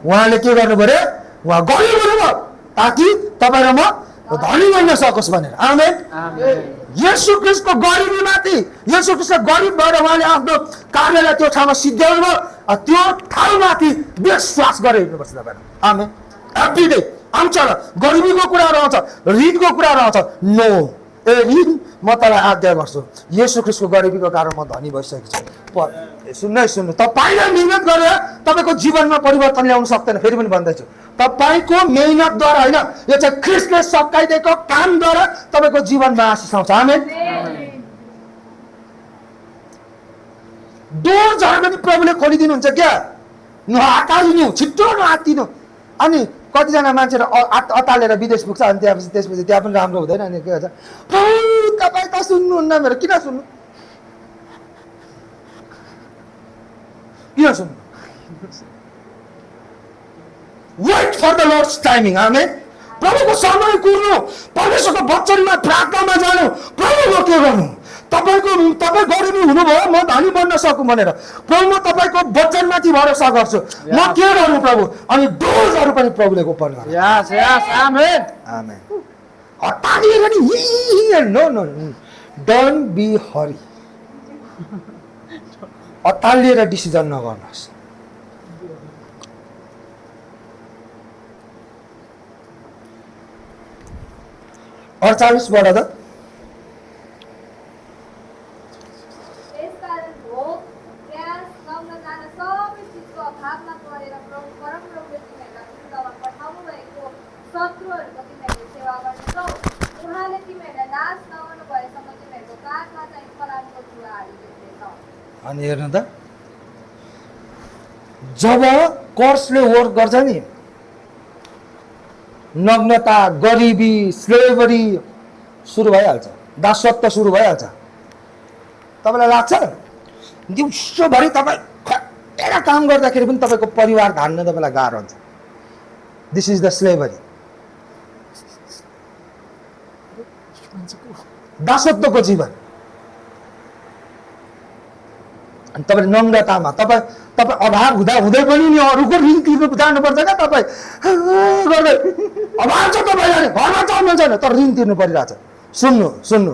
उहाँले के गर्नु पर्यो? उहाँ गरिब हुनुभयो ताकि तपाईँ र म धनी बन्न सकोस् भनेर, आमेन। येशू ख्रिस्टको गरिबीमाथि, येशू ख्रिस्ट गरिब भएर उहाँले आफ्नो कार्यलाई त्यो ठाउँमा सिद्ध्याउनु भयो। त्यो ठाउँमाथि विश्वास गरेर हिँड्नुपर्छ तपाईँ, आमेन। एभ्री डे आउँछ र गरिबीको कुराहरू आउँछ, ऋणको कुराहरू आउँछ। नो, ऋण म तँलाई आज्ञा गर्छु, येशू ख्रिस्टको गरिबीको कारण म धनी भइसकेको छु। सुन्नु, तपाईँले मिहिनेत गरेर तपाईँको जीवनमा परिवर्तन ल्याउन सक्दैन। फेरि पनि भन्दैछु, तपाईँको मेहनतद्वारा होइन, यो चाहिँ ख्रिस्टले सकाइदिएको कामद्वारा तपाईँको जीवनमा आशिष आउँछ, आमेन। डोरहरू पनि प्रभुले खोलिदिनुहुन्छ क्या, नहतारिनु, छिट्टो नहातिनु। अनि कतिजना मान्छेहरू अतालेर विदेश पुग्छ अनि त्यसपछि त्यहाँ पनि राम्रो हुँदैन। अनि के भन्छ, तपाईँ त सुन्नुहुन्न मेरो, किन सुन्नु? वेट फर द लर्ड्स टाइमिङ, आमेन। प्रभुको समय कुर्नु, परमेश्वरको वचनमा प्रार्थनामा जानु, प्रभुको के गर्नु? तपाईँ गरिबी हुनुभयो म धनी बन्न सकौँ भनेर, प्रभु म तपाईँको वचनमाथि भरोसा गर्छु, म के गर्नु प्रभु? अनि डोर्सहरू पनि प्रभुले ओपन गर्नु। Yes, amen. आमेन। हतारिएर नि नो, डोन्ट बी हरी। अतालिएर डिसिजन नगर्नुहोस्। बाट त यसकारण भोग, प्यास, नम्न जान सबै चिजको अभावमा परेर परमप्रभुले तिमीहरूलाई पृथ्वीमा पठाउनु भएको सब कुराहरू देख्नेछ। अनि हेर्नु त जब कर्सले वर्क गर्छ नि नग्नता गरिबी स्लेभरी सुरु भइहाल्छ दासत्व सुरु भइहाल्छ तपाईँलाई लाग्छ दिउँसोभरि तपाईँ खटेर काम गर्दाखेरि पनि तपाईँको परिवार धान्न तपाईँलाई गाह्रो हुन्छ दिस इज द स्लेभरी दासत्वको जीवन अनि तपाईँले नम्रतामा तपाईँ अभाव हुँदा हुँदै पनि नि अरूको ऋण तिर्नु जानुपर्छ क्या तपाईँ गर्दै अभाव छ तपाईँलाई घरमा चल्नु छैन तर ऋण तिर्नु परिरहेछ सुन्नु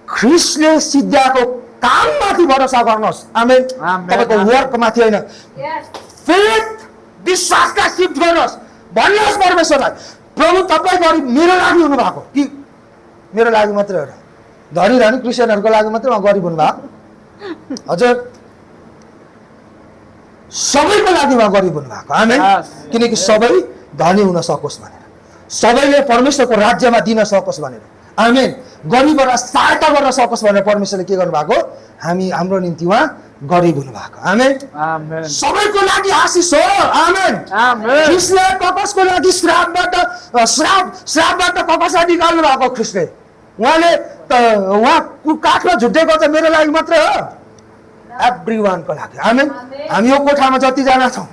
ख्रिस्टले सिद्ध्याएको काममाथि भरोसा गर्नुहोस् आमेन तपाईँको वर्कमाथि होइन फेथ विश्वासका सिफ्ट गर्नुहोस् भन्नुहोस् परमेश्वरलाई प्रभु तपाईँ गरी मेरो लागि हुनुभएको कि मेरो लागि मात्रै हो र धनी धनी क्रिस्चियनहरूको लागि मात्रै उहाँ गरिब हुनुभएको हजुर सबैको लागि उहाँ गरिब हुनुभएको आमेन किनकि सबै धनी हुन सकोस् भनेर सबैले परमेश्वरको राज्यमा दिन सकोस् भनेर आमेन गरिबहरूलाई सहायता गर्न सकोस् भनेर परमेश्वरले के गर्नुभएको हाम्रो निम्ति उहाँ गरिब हुनुभएको आमेन सबैको लागि आशिष हो आमेन ख्रिस्टले ककसको लागि श्रापबाट ककसलाई निकाल्नु भएको ख्रिस्टले उहाँले उहाँ काठमा झुट्टेको चाहिँ मेरो लागि मात्रै हो एभ्री वानको लागि आमेन हामी यो कोठामा जतिजना छौँ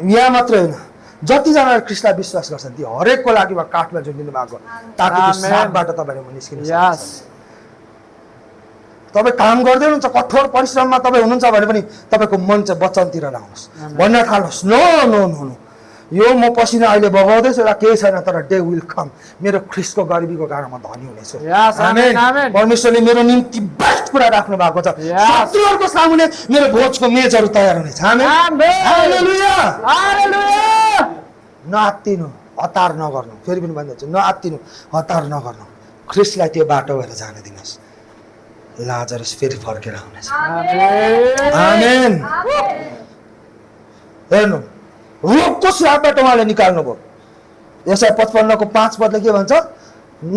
यहाँ मात्रै होइन जतिजनाले ख्रिस्टलाई विश्वास गर्छन् ती हरेकको लागि उहाँ काठमा झुन्डिनु भएको ताकि श्रापबाट तपाईँहरू निस्किनु तपाईँ काम गर्दै हुनुहुन्छ कठोर परिश्रममा तपाईँ हुनुहुन्छ भने पनि तपाईँको मन चाहिँ वचनतिर लाउनुहोस् भन्न थाल्नुहोस् नो नो नो नो यो म पसिना अहिले बगाउँदैछु र केही छैन तर डे विल कम मेरो ख्रिस्टको गरिबीको कारण म धनी हुनेछु परमेश्वरले मेरो निम्ति बेस्ट कुरा राख्नु भएको छ शत्रुहरूको सामुने मेरो भोजको मेजहरू तयार हुनेछ नआत्तिनु हतार नगर्नु फेरि पनि भनिदिन्छु नआत्तिनु हतार नगर्नु ख्रिस्टलाई त्यो बाटो भएर जान दिनुहोस् लाजरस फेरि फर्केर आउनेछ आमेन हेर्नु रोगको श्रापबाट उहाँले निकाल्नु भयो यसै 55 को 5 पदले के भन्छ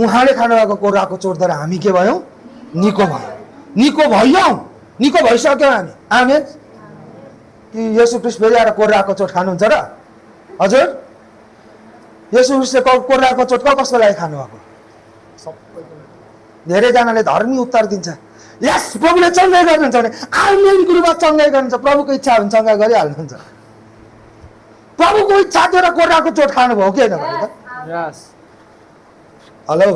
उहाँले खानुभएको कोराको चोटद्वारा हामी के भयौँ निको भयौँ निको भइसक्यौँ हामी आमेन कि येशू ख्रिस्ट फेरि आएर कोराको चोट खानुहुन्छ र हजुर येशू ख्रिस्टले कोराको चोट कसको लागि खानुभएको धेरैजनाले धर्मी उत्तर दिन्छ यस प्रभुले चङ्गाइ गर्नुहुन्छ भने आमेन गुरुबा चङ्गाइ गर्नुहुन्छ प्रभुको इच्छा हुन्छ चङ्गाइ गरिहाल्नुहुन्छ प्रभुको इच्छा थियो र कोराको चोट खानुभयो कि होइन भने त हेलो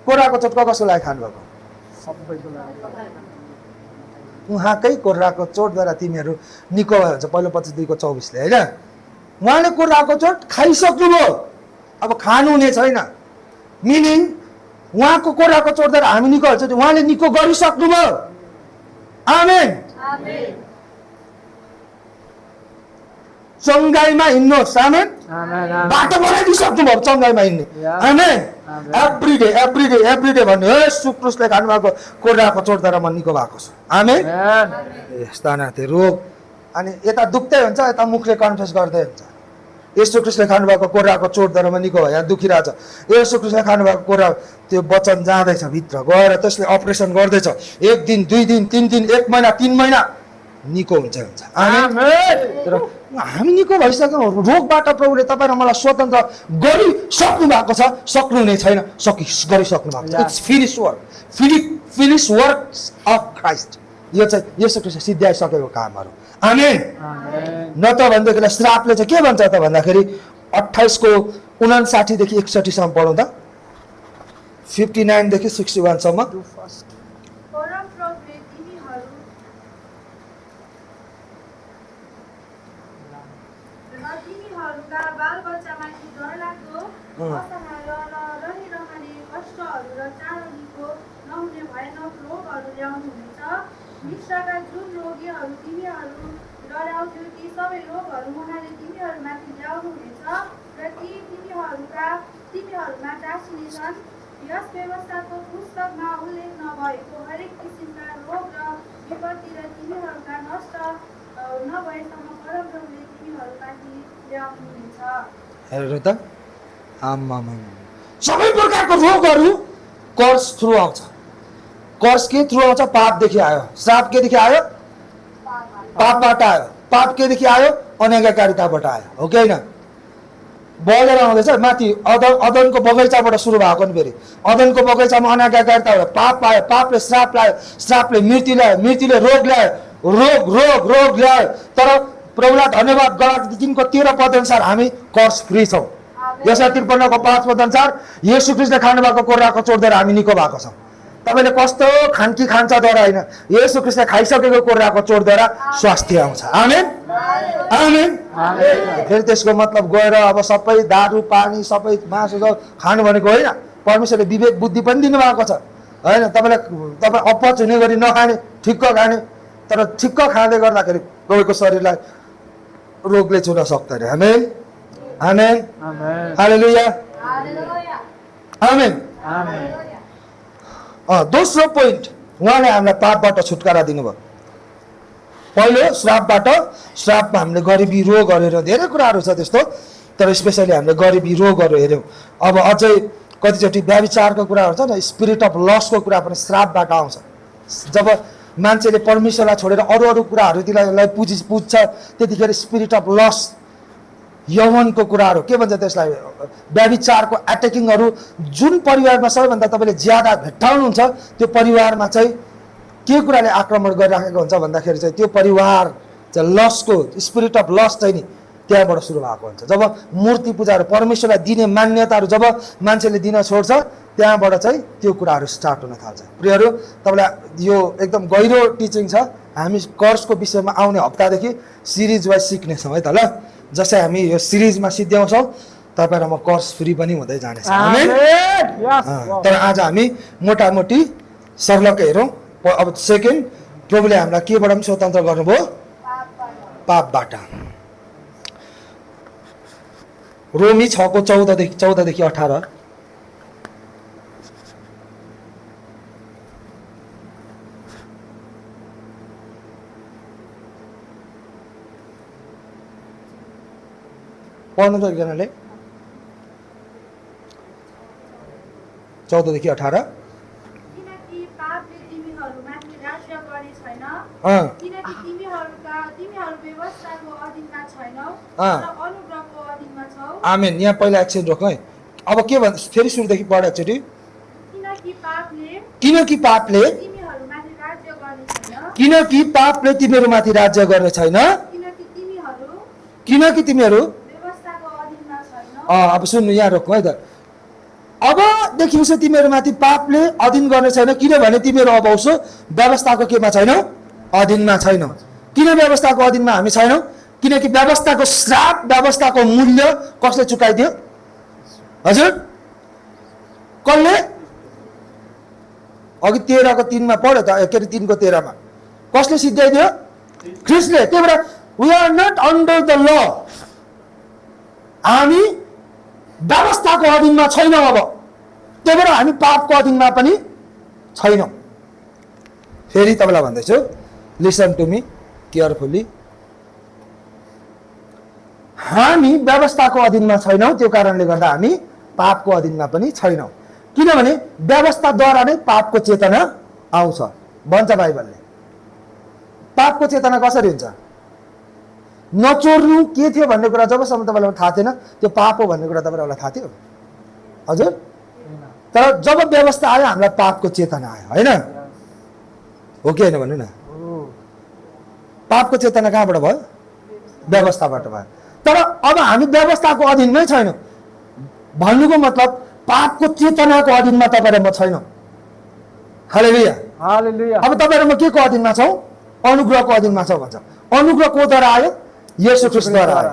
कोराको चोट कसको लागि खानुभएको उहाँकै कोराको चोटद्वारा तिमीहरू निको भयो भन्छ पहिलो 25:24 होइन उहाँले कोराको चोट खाइसक्नुभयो अब खानु हुने छैन मिनिङ उहाँको कोराको चोटद्वारा हामी निको हुन्छ उहाँले निको गरिसक्नुभयो आमेन चङ्गाइमा हिँड्नुहोस् आमेन बाटो बनाइदिइसक्नु भयो चङ्गाइमा हिँड्ने आमेन एभ्री डे भन्ने येशू ख्रिस्टले खानुभएको कोराको चोटद्वारा म निको भएको छु आमेन यस्ता नाथे रोग अनि यता दुख्दै हुन्छ यता मुखले कन्फेस गर्दै हुन्छ येशू ख्रिस्टले खानुभएको कोराको चोटद्वारा म निको भयो यहाँ दुखिरहेछ येशू ख्रिस्टले खानुभएको कोरा त्यो वचन जाँदैछ भित्र गएर त्यसले अपरेसन गर्दैछ 1 दिन 2 दिन 3 दिन 1 महिना 3 महिना निको हुन्छ तर हामी निको भइसक्यौँ रोगबाट प्रभुले तपाईँ र मलाई स्वतन्त्र गरिसक्नु भएको छ सक्नुहुने छैन गरिसक्नु भएको छ it's finish works of Christ यो चाहिँ येशू ख्रिस्टले सिद्ध्याइसकेको कामहरू आमेन न त भनेदेखिलाई श्रापले चाहिँ के भन्छ त भन्दाखेरि 28 को 59 देखि 61 सम्म पढौँ त 59 देखि 61 सम्म विश्वका जुन रोगीहरू तिमीहरू डराउँथ्यौ ती सबै रोगहरू उहाँले तिमीहरूमाथि ल्याउनुहुनेछ र ती तिमीहरूमा टाँसिनेछन् यस व्यवस्थाको पुस्तकमा उल्लेख नभएको हरेक किसिमका रोग र विपत्ति र तिमीहरूका नष्ट नभएसम्म परमप्रभुले तिमीहरूमाथि ल्याउनुहुनेछ हेर्नु त आम्मामा सबै प्रकारको रोगहरू कर्स थ्रु आउँछ। कर्स के थ्रु आउँछ? पापदेखि आयो। श्राप केदेखि आयो? पापबाट आयो। पाप केदेखि आयो? अनैतिकताबाट आयो, हो कि होइन? बढेर आउँदैछ माथि अदनको बगैँचाबाट सुरु भएको नि। फेरि अदनको बगैँचामा अनैतिकता भयो, पाप आयो, पापले श्राप ल्यायो, श्रापले मृत्यु ल्यायो, मृत्युले रोग ल्यायो, रोग ल्यायो। तर प्रभुलाई धन्यवाद, गलाती 3:13 पद अनुसार हामी कर्स फ्री छौँ। यसै 53:5 पद अनुसार येशू ख्रीष्टले खानुभएको कोर्राको चोटद्वारा हामी निको भएको छौँ। तपाईँले कस्तो खानकी खान्छद्वारा होइन, येशू ख्रीष्टले खाइसकेको कोर्राको चोटद्वारा स्वास्थ्य आउँछ। आमेन आमेन। फेरि त्यसको मतलब गएर अब सबै दारू पानी सबै मासु खानु भनेको होइन। परमेश्वरले विवेक बुद्धि पनि दिनुभएको छ, होइन? तपाईँ अपच हुने गरी नखाने, ठिक्क खाने। तर ठिक्क खाँदै गर्दाखेरि तपाईँको शरीरलाई रोगले छुन सक्दैन। आमेन आमेन हालेलुया आमेन। दोस्रो पोइन्ट, उहाँले हामीलाई पापबाट छुटकारा दिनुभयो। पहिलो श्रापमा हामीले गरिबी रोगहरू हेऱ्यौँ, धेरै कुराहरू छ त्यस्तो, तर स्पेसली हामीले गरिबी रोगहरू हेऱ्यौँ। अब अझै कतिचोटि व्याभिचारको कुराहरू छ नि, स्पिरिट अफ लसको कुरा पनि श्रापबाट आउँछ। जब मान्छेले परमेश्वरलाई छोडेर अरू कुराहरूतिर पुज्छ, त्यतिखेर स्पिरिट अफ लस, यौवनको कुराहरू, के भन्छ त्यसलाई, व्याभिचारको एटेकिङहरू जुन परिवारमा सबैभन्दा तपाईँले ज्यादा भेट्टाउनुहुन्छ, त्यो परिवारमा चाहिँ के कुराले आक्रमण गरिराखेको हुन्छ भन्दाखेरि चाहिँ त्यो परिवार चाहिँ लसको स्पिरिट अफ लस चाहिँ नि त्यहाँबाट सुरु भएको हुन्छ। जब मूर्ति पूजाहरू, परमेश्वरलाई दिने मान्यताहरू जब मान्छेले दिन छोड्छ, त्यहाँबाट चाहिँ त्यो कुराहरू स्टार्ट हुन थाल्छ। प्रियहरू, तपाईँलाई यो एकदम गहिरो टिचिङ छ। हामी कर्सको विषयमा आउने हप्तादेखि सिरिज वाइज सिक्नेछौँ है त ल। जसै हामी यो सिरिजमा सिद्ध्याउँछौँ, तपाईँ र म कर्स फ्री पनि हुँदै जानेछ। तर आज हामी मोटामोटी सर्लक्कै हेरौँ। अब सेकेन्ड, प्रभुले हामीलाई केबाट पनि स्वतन्त्र गर्नुभयो? पापबाट। रोमी 6:14-18 पढ्नु त एकजनाले। 14-18 किनकि पापले तिमीहरूमाथि राज्य गर्ने छैन, किनकि तिमीहरू व्यवस्थाको अधीनमा छैनौ, तर अनुग्रहको अधीनमा छौ। आमेन। यहाँ पहिला एकछिन रोक है। अब के भन्छ, फेरि सुरुदेखि पढ एकचोटि। किनकि पापले तिमीहरूमाथि राज्य गर्ने छैन, किनकि पापले तिमीहरूमाथि राज्य गर्ने छैन, किनकि तिमीहरू व्यवस्थाको अधीनमा छैनौ। अब सुन्नु, यहाँ रोक्नु है त। अबदेखि उसो तिमीहरूमाथि पापले अधीन गर्ने छैन, किनभने तिमीहरू अब उसो व्यवस्थाको केमा छैनौ? अधीनमा छैनौ। किन व्यवस्थाको अधीनमा हामी छैनौँ? किनकि व्यवस्थाको श्राप, व्यवस्थाको मूल्य कसले चुकाइदियो? हजुर, कसले? अघि 13:3 पढ्यो त, के अरे 3:13 कसले सिद्ध्याइदियो? ख्रिस्टले। त्यही भएर we are not under the law, हामी व्यवस्थाको अधीनमा छैनौँ अब। त्यही भएर हामी पापको अधीनमा पनि छैनौँ। फेरि तपाईँलाई भन्दैछु, लिसन टु मी केयरफुल्ली। हामी व्यवस्थाको अधीनमा छैनौँ, त्यो कारणले गर्दा हामी पापको अधीनमा पनि छैनौँ। किनभने व्यवस्थाद्वारा नै पापको चेतना आउँछ भन्छ बाइबलले। पापको चेतना कसरी हुन्छ? नचोर्नु के थियो भन्ने कुरा जबसम्म तपाईँलाई थाहा थिएन, त्यो पाप हो भन्ने कुरा तपाईँलाई थाहा थियो? हजुर। तर जब व्यवस्था आयो, हामीलाई पापको चेतना आयो, होइन हो कि होइन भन्नु न? पापको चेतना कहाँबाट भयो? व्यवस्थाबाट भयो। तर अब हामी व्यवस्थाको अधीनमै छैनौँ भन्नुको मतलब पापको चेतनाको अधीनमा तपाईँ र म छैनौँ। हालेलुया हालेलुया। अब तपाईँ र म के को अधीनमा छौँ? अनुग्रहको अधीनमा छौँ भन्छ। अनुग्रह कोद्वारा आयो? येशू ख्रीष्टद्वारा आयो।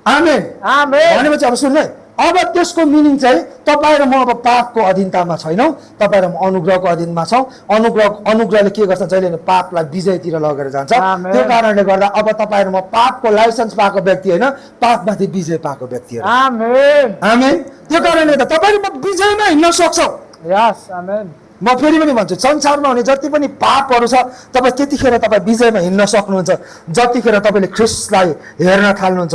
आमेन आमेन। भनेपछि अब सुन्नु है, अब त्यसको मिनिङ चाहिँ तपाईँ र म अब पापको अधीनतामा छैनौँ, तपाईँ र म अनुग्रहको अधीनमा छौँ। अनुग्रहले के गर्छ? जहिले नै पापलाई विजयतिर लगेर जान्छ। त्यो कारणले गर्दा अब तपाईँ र म पापको लाइसेन्स पाएको व्यक्ति होइन, पापमाथि विजय पाएको व्यक्ति हो। आमेन आमेन। त्यो कारणले त तपाईँ र म विजयमा हिँड्न सक्छौँ। Yes amen. म फेरि पनि भन्छु संसारमा हुने जति पनि पापहरू छ तपाईँ त्यतिखेर तपाईँ विजयमा हिँड्न सक्नुहुन्छ जतिखेर तपाईँले ख्रिस्टलाई हेर्न थाल्नुहुन्छ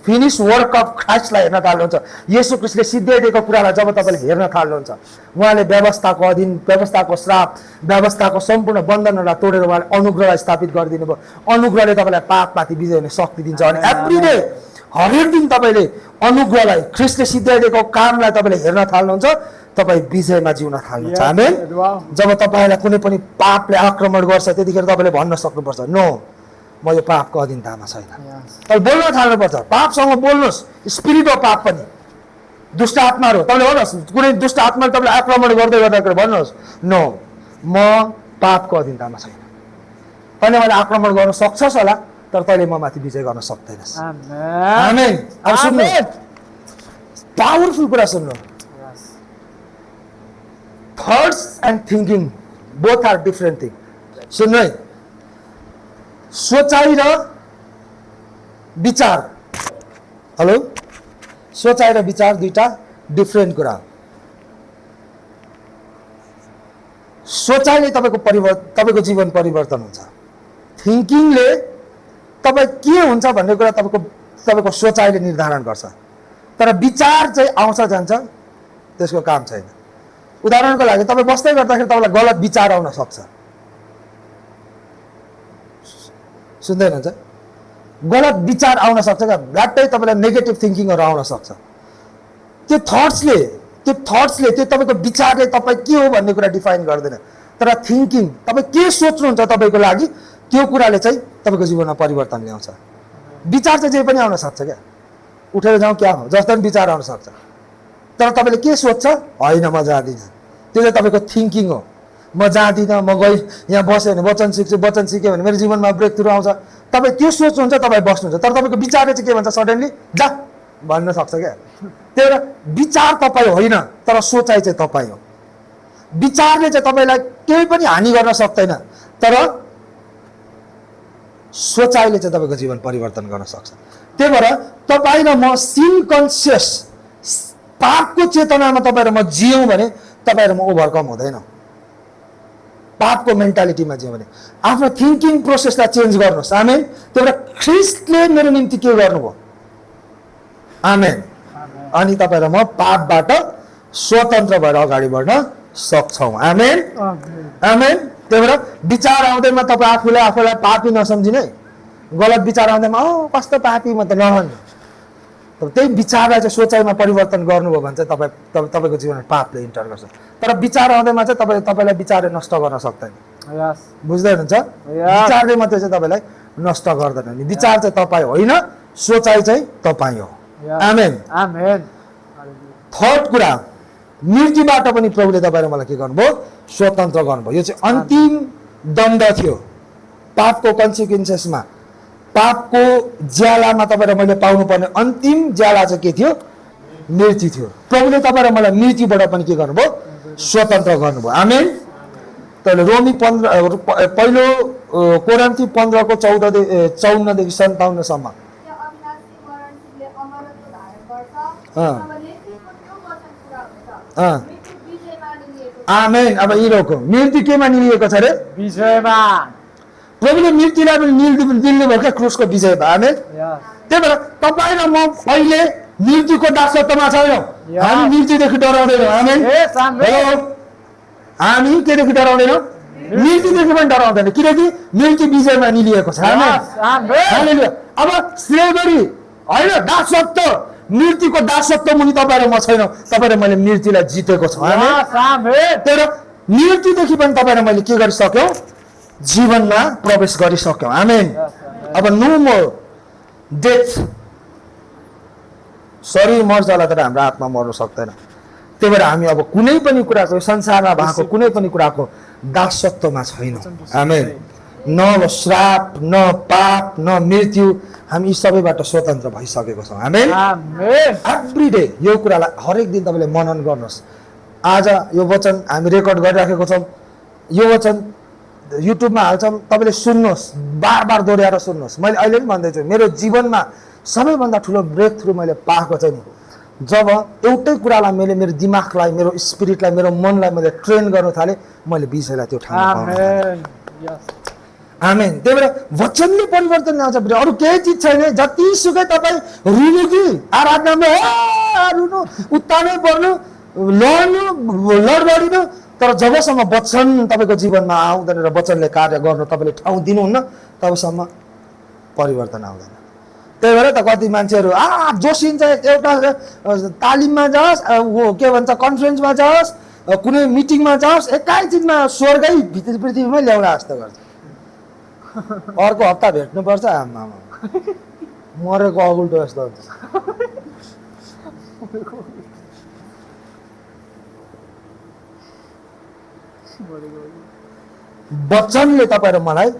फिनिस वर्क अफ ख्राइस्टलाई हेर्न थाल्नुहुन्छ येशू ख्रिस्टले सिद्ध्याइदिएको कुरालाई जब तपाईँले हेर्न थाल्नुहुन्छ उहाँले व्यवस्थाको अधीन व्यवस्थाको श्राप व्यवस्थाको सम्पूर्ण बन्धनहरूलाई तोडेर उहाँले अनुग्रहलाई स्थापित गरिदिनु भयो अनुग्रहले तपाईँलाई पापमाथि विजय हुने शक्ति दिन्छ अनि एभ्री डे हरेक दिन तपाईँले अनुग्रहलाई ख्रिस्टले सिद्ध्याइदिएको कामलाई तपाईँले हेर्न थाल्नुहुन्छ तपाईँ विजयमा जिउन थाल्नुहुन्छ आमेन जब तपाईँलाई कुनै पनि पापले आक्रमण गर्छ त्यतिखेर तपाईँले भन्न सक्नुपर्छ नो म यो पापको अधीनतामा छैन तपाईँ बोल्न थाल्नुपर्छ पापसँग बोल्नुहोस् स्पिरिट अफ पाप पनि दुष्ट आत्माहरू तपाईँले भन्नुहोस् कुनै दुष्ट आत्माले तपाईँले आक्रमण गर्दै गर्दाखेरि भन्नुहोस् नो म पापको अधीनतामा छैन तैँले मैले आक्रमण गर्न सक्छस् होला तर तैँले म माथि विजय गर्न सक्दैनस् आमेन अब सुन्नु पावरफुल कुरा सुन्नु thoughts and thinking both are different thing सुन्नु है सोचाइ र विचार हेलो सोचाइ र विचार दुईटा डिफरेन्ट कुरा सोचाइले तपाईँको जीवन परिवर्तन हुन्छ थिङ्किङले तपाईँ के हुन्छ भन्ने कुरा तपाईँको सोचाइले निर्धारण गर्छ तर विचार चाहिँ आउँछ जान्छ त्यसको काम छैन उदाहरणको लागि तपाईँ बस्दै गर्दाखेरि तपाईँलाई गलत विचार आउन सक्छ सुन्दै हुनुहुन्छ गलत विचार आउन सक्छ क्या झट्टै तपाईँलाई नेगेटिभ थिङ्किङहरू आउन सक्छ त्यो थट्सले त्यो तपाईँको विचारले तपाईँ के हो भन्ने कुरा डिफाइन गर्दैन तर थिङ्किङ तपाईँ के सोच्नुहुन्छ तपाईँको लागि त्यो कुराले चाहिँ तपाईँको जीवनमा परिवर्तन ल्याउँछ विचार चाहिँ जे पनि आउन सक्छ क्या उठेर जाउँ क्या हो जस्तो पनि विचार आउन सक्छ तर तपाईँले के सोध्छ होइन म जाँदिनँ त्यो चाहिँ तपाईँको थिङ्किङ हो म जाँदिनँ म गई यहाँ बस्यो भने वचन सिक्छु वचन सिक्यो भने मेरो जीवनमा ब्रेक थ्रु आउँछ तपाईँ त्यो सोच्नुहुन्छ तपाईँ बस्नुहुन्छ तर तपाईँको विचारले चाहिँ के भन्छ सडनली जा भन्न सक्छ क्या त्यही भएर विचार तपाईँ होइन तर सोचाइ चाहिँ तपाईँ हो विचारले चाहिँ तपाईँलाई केही पनि हानि गर्न सक्दैन तर सोचाइले चाहिँ तपाईँको जीवन परिवर्तन गर्न सक्छ त्यही भएर तपाईँ र म सिन कन्सियस पापको चेतनामा तपाईँ र म जियौँ भने तपाईँ र म ओभरकम हुँदैन पापको मेन्टालिटीमा जियौँ भने आफ्नो थिङ्किङ प्रोसेसलाई चेन्ज गर्नुहोस् आमेन त्यही भएर ख्रिस्टले मेरो निम्ति के गर्नुभयो आमेन अनि तपाईँ र म पापबाट स्वतन्त्र भएर अगाडि बढ्न सक्छौँ आमेन आमेन त्यही भएर विचार आउँदैमा तपाईँ आफूलाई पापी नसम्झिने गलत विचार आउँदैमा कस्तो पापी म त नभन्नु त्यही विचारलाई चाहिँ सोचाइमा परिवर्तन गर्नुभयो भने चाहिँ तपाईँको जीवनमा पापले इन्टर गर्छ तर विचार आउँदैमा चाहिँ तपाईँलाई विचारले नष्ट गर्न सक्दैन बुझ्दै हुनुहुन्छ विचारले मात्रै चाहिँ तपाईँलाई नष्ट गर्दैन नि विचार चाहिँ तपाईँ होइन सोचाइ चाहिँ तपाईँ हो आमेन थर्ड कुरा मृत्युबाट पनि प्रभुले तपाईँ र मलाई के गर्नुभयो स्वतन्त्र गर्नुभयो यो चाहिँ अन्तिम दण्ड थियो पापको कन्सिक्वेन्सेसमा पापको ज्यालामा तपाईँ र मैले पाउनुपर्ने अन्तिम ज्याला चाहिँ के थियो मृत्यु थियो प्रभुले तपाईँ र मलाई मृत्युबाट पनि के गर्नुभयो स्वतन्त्र गर्नुभयो आमेन तैँले रोमी 15 पहिलो कोरिन्थी 15को 54 देखि 57सम्म आमेन अब यिनीहरूको मृत्यु केमा निलिएको छ रे विजयमा प्रभुले मृत्युलाई पनि निल्नु भयो क्या क्रुसको विजयमा आमेन त्यही भएर तपाईँ र म अहिले मृत्युको दासत्वमा छैनौँ हामी मृत्युदेखि डराउँदैनौँ आमेन हामी केदेखि डराउँदैनौँ मृत्युदेखि पनि डराउँदैन किनकि मृत्यु विजयमा निलिएको छ अब स्लेभरी होइन दासत्व मृत्युको दासत्व मुनि तपाईँ र म छैनौँ तपाईँ र मैले मृत्युलाई जितेको छ तर मृत्युदेखि पनि तपाईँ र मैले के गरिसक्यौँ जीवनमा प्रवेश गरिसक्यौँ आमेन अब नो मोर डेथ शरीर मर्छ होला तर हाम्रो आत्मा मर्न सक्दैन त्यही भएर हामी अब कुनै पनि कुराको संसारमा भएको कुनै पनि कुराको दासत्वमा छैनौँ आमेन न श्राप न पाप न मृत्यु हामी यी सबैबाट स्वतन्त्र भइसकेको छौँ आमेन एभ्री डे यो कुरालाई हरेक दिन तपाईँले मनन गर्नुहोस् आज यो वचन हामी रेकर्ड गरिराखेको छौँ यो वचन युट्युबमा हाल्छौँ तपाईँले सुन्नुहोस् बार बार दोहोऱ्याएर सुन्नुहोस् मैले अहिले पनि भन्दैछु मेरो जीवनमा सबैभन्दा ठुलो ब्रेक थ्रु मैले पाएको चाहिँ नि जब एउटै कुरालाई मैले मेरो दिमागलाई मेरो स्पिरिटलाई मेरो मनलाई मैले ट्रेन गर्न थालेँ मैले विषयलाई त्यो ठाउँमा पाउन थालेँ। Amen. Yes. आमेन। त्यही भएर वचनले परिवर्तन ल्याउँछ फेरि, अरू केही चिज छैन। जतिसुकै तपाईँ रुनु कि आराधनामा रुनु, उत्तानै पर्नु, लडबडिनु, तर जबसम्म वचन तपाईँको जीवनमा आउँदैन र वचनले कार्य गर्नु तपाईँले ठाउँ दिनुहुन्न तबसम्म परिवर्तन आउँदैन। त्यही भएर त कति मान्छेहरू जोसिन्छ, एउटा तालिममा जाओस्, के भन्छ कन्फरेन्समा जाओस्, कुनै मिटिङमा जाओस्, एकैछिनमा स्वर्गै पृथ्वीमै ल्याउन जस्तो गर्छ। अर्को हप्ता भेट्नुपर्छ, आमा मरेको अगुल्टो जस्तो हुन्छ। वचनले तपाईँ र मलाई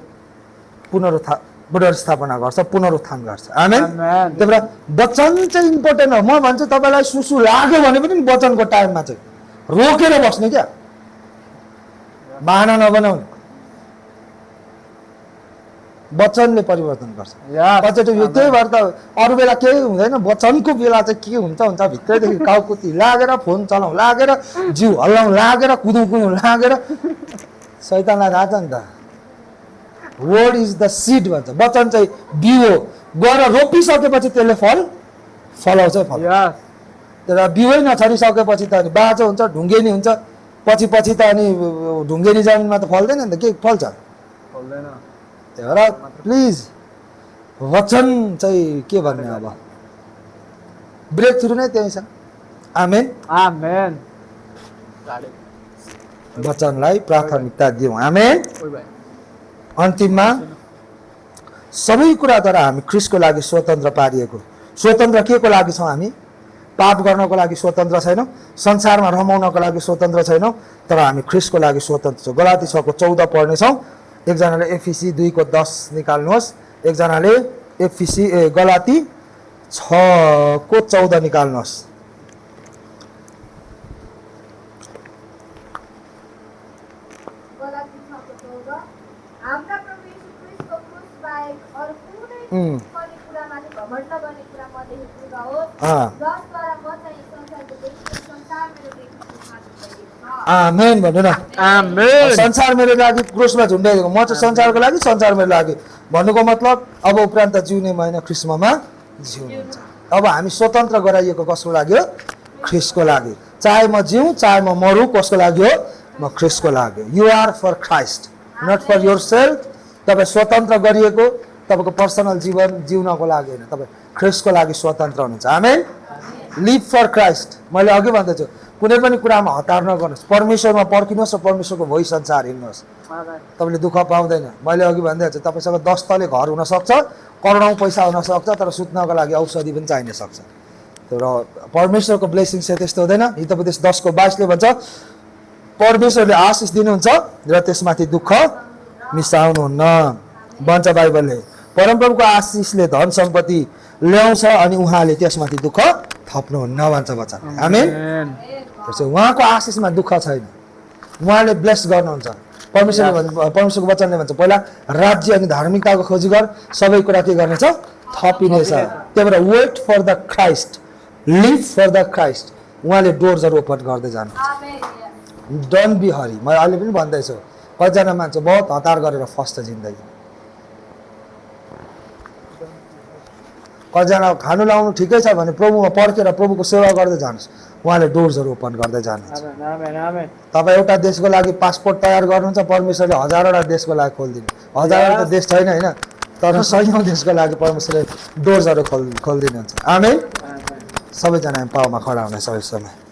पुनरुत्थापना गर्छ, पुनरुत्थान गर्छ। आमेन। Amen. त्यही भएर वचन चाहिँ इम्पोर्टेन्ट हो। म भन्छु तपाईँलाई सुसु लाग्यो भने पनि वचनको टाइममा चाहिँ रोकेर बस्ने क्या, बाहना नबनाउने। वचनले परिवर्तन गर्छ। Yes. कतिचोटि त्यही भएर त अरू बेला केही हुँदैन, वचनको बेला चाहिँ के हुन्छ भित्रैदेखि काउकुती लागेर, फोन चलाउँ लागेर, जिउ हल्लाउँ लागेर, कुदौँ लागेर, शैतानलाई थाहा छ नि त। वर्ड इज द सिड भन्छ। वचन चाहिँ बिउ हो, गएर रोपिसकेपछि त्यसले फलाउँछ फल। Yes. तर बिउै नछरिसकेपछि त अनि बाँझो हुन्छ, ढुङ्गेनी हुन्छ, पछि त अनि ढुङ्गेनी जमिनमा त फल्दैन नि त, के फल्छ। Amen. त्यही भएर प्लिज वचन चाहिँ के भन्ने, अब ब्रेक थ्रु नै त्यही छ। आमेन। Amen. वचनलाई प्राथमिकता दिउँ। आमेन। अन्तिममा सबै कुराद्वारा हामी ख्रीष्टको लागि स्वतन्त्र पारिएको। स्वतन्त्र के को लागि छौँ हामी? पाप गर्नको लागि स्वतन्त्र छैनौँ, संसारमा रमाउनको लागि स्वतन्त्र छैनौँ, तर हामी ख्रीष्टको लागि स्वतन्त्र छौँ। गलाती 6:14 पढ्नेछौँ। एकजनाले एफिसी 2:10 निकाल्नुहोस्, एकजनाले गलाती 6:14 निकाल्नुहोस्। गलाती 6:14 हाम्रा प्रभु येशू ख्रीष्टको क्रुस बाहेक अरू कुनै पनि कुरामाथि घमण्ड गर्ने कुरा मदेखि कुरा हो, जसद्वारा म चाहिँ संसारको देखिएको संसार मेरो देखिएको साथी गरिएको छ। आमेन भन्नु न। Amen. संसार मेरो लागि क्रुसमा झुन्डाइदिएको, म चाहिँ संसारको लागि, संसार मेरो लागि भन्नुको मतलब अब उपरान्त जिउने महिना ख्रीष्टमा जिउनुहुन्छ। अब हामी स्वतन्त्र गराइएको कसको लागि हो? ख्रीष्टको लागि। चाहे म जिउँ, चाहे म मरौँ, कसको लागि हो? म ख्रीष्टको लागि। You are for Christ, not for yourself. तपाईँ स्वतन्त्र गरिएको तपाईँको पर्सनल जीवन जिउनको लागि होइन, तपाईँ ख्रीष्टको लागि स्वतन्त्र हुनुहुन्छ। आमेन। Live for Christ. मैले अघि भन्दैछु, कुनै पनि कुरामा हतार नगर्नुहोस्, परमेश्वरमा पर्खिनुहोस् र परमेश्वरको भोइस अनुसार हिँड्नुहोस्, तपाईँले दुःख पाउँदैन। मैले अघि भन्दै छु, तपाईँसँग 10 तले घर हुनसक्छ, करोडौँ पैसा हुनसक्छ, तर सुत्नको लागि औषधि पनि चाहिन सक्छ। तर परमेश्वरको ब्लेसिङ चाहिँ त्यस्तो हुँदैन। हितोपदेश 10:22 भन्छ, परमेश्वरले आशिष दिनुहुन्छ र त्यसमाथि दुःख मिसाउनुहुन्न भन्छ बाइबलले। परमप्रभुको आशिषले धन सम्पत्ति ल्याउँछ अनि उहाँले त्यसमाथि दुःख थप्नुहुन्न भन्छ वचन। आमेन। उहाँको आशिषमा दुःख छैन, उहाँले ब्लेस गर्नुहुन्छ। परमेश्वरको वचनले भन्छ, पहिला राज्य अनि धार्मिकताको खोजी गर, सबै कुरा के गर्नेछ? थपिनेछ। त्यही भएर wait for the Christ, live for the Christ. उहाँले डोर्सहरू ओपन गर्दै जानुहुन्छ। Don't be hurry. म अहिले पनि भन्दैछु, कतिजना मान्छे बहुत हतार गरेर फस्छ जिन्दगी। कतिजना खानु लाउनु ठिकै छ भने प्रभुमा पर्खेर प्रभुको सेवा गर्दै जानुहोस्, उहाँले डोर्सहरू ओपन गर्दै जानुहुन्छ। तपाईँ एउटा देशको लागि पासपोर्ट तयार गर्नुहुन्छ, परमेश्वरले हजारवटा देशको लागि खोलिदिनु। हजारवटा देश छैन होइन, तर 100औँ देशको लागि परमेश्वरले डोर्सहरू खोलिदिनुहुन्छ। आमेन। सबैजना हामी पाउमा खडा हुने सबै समय।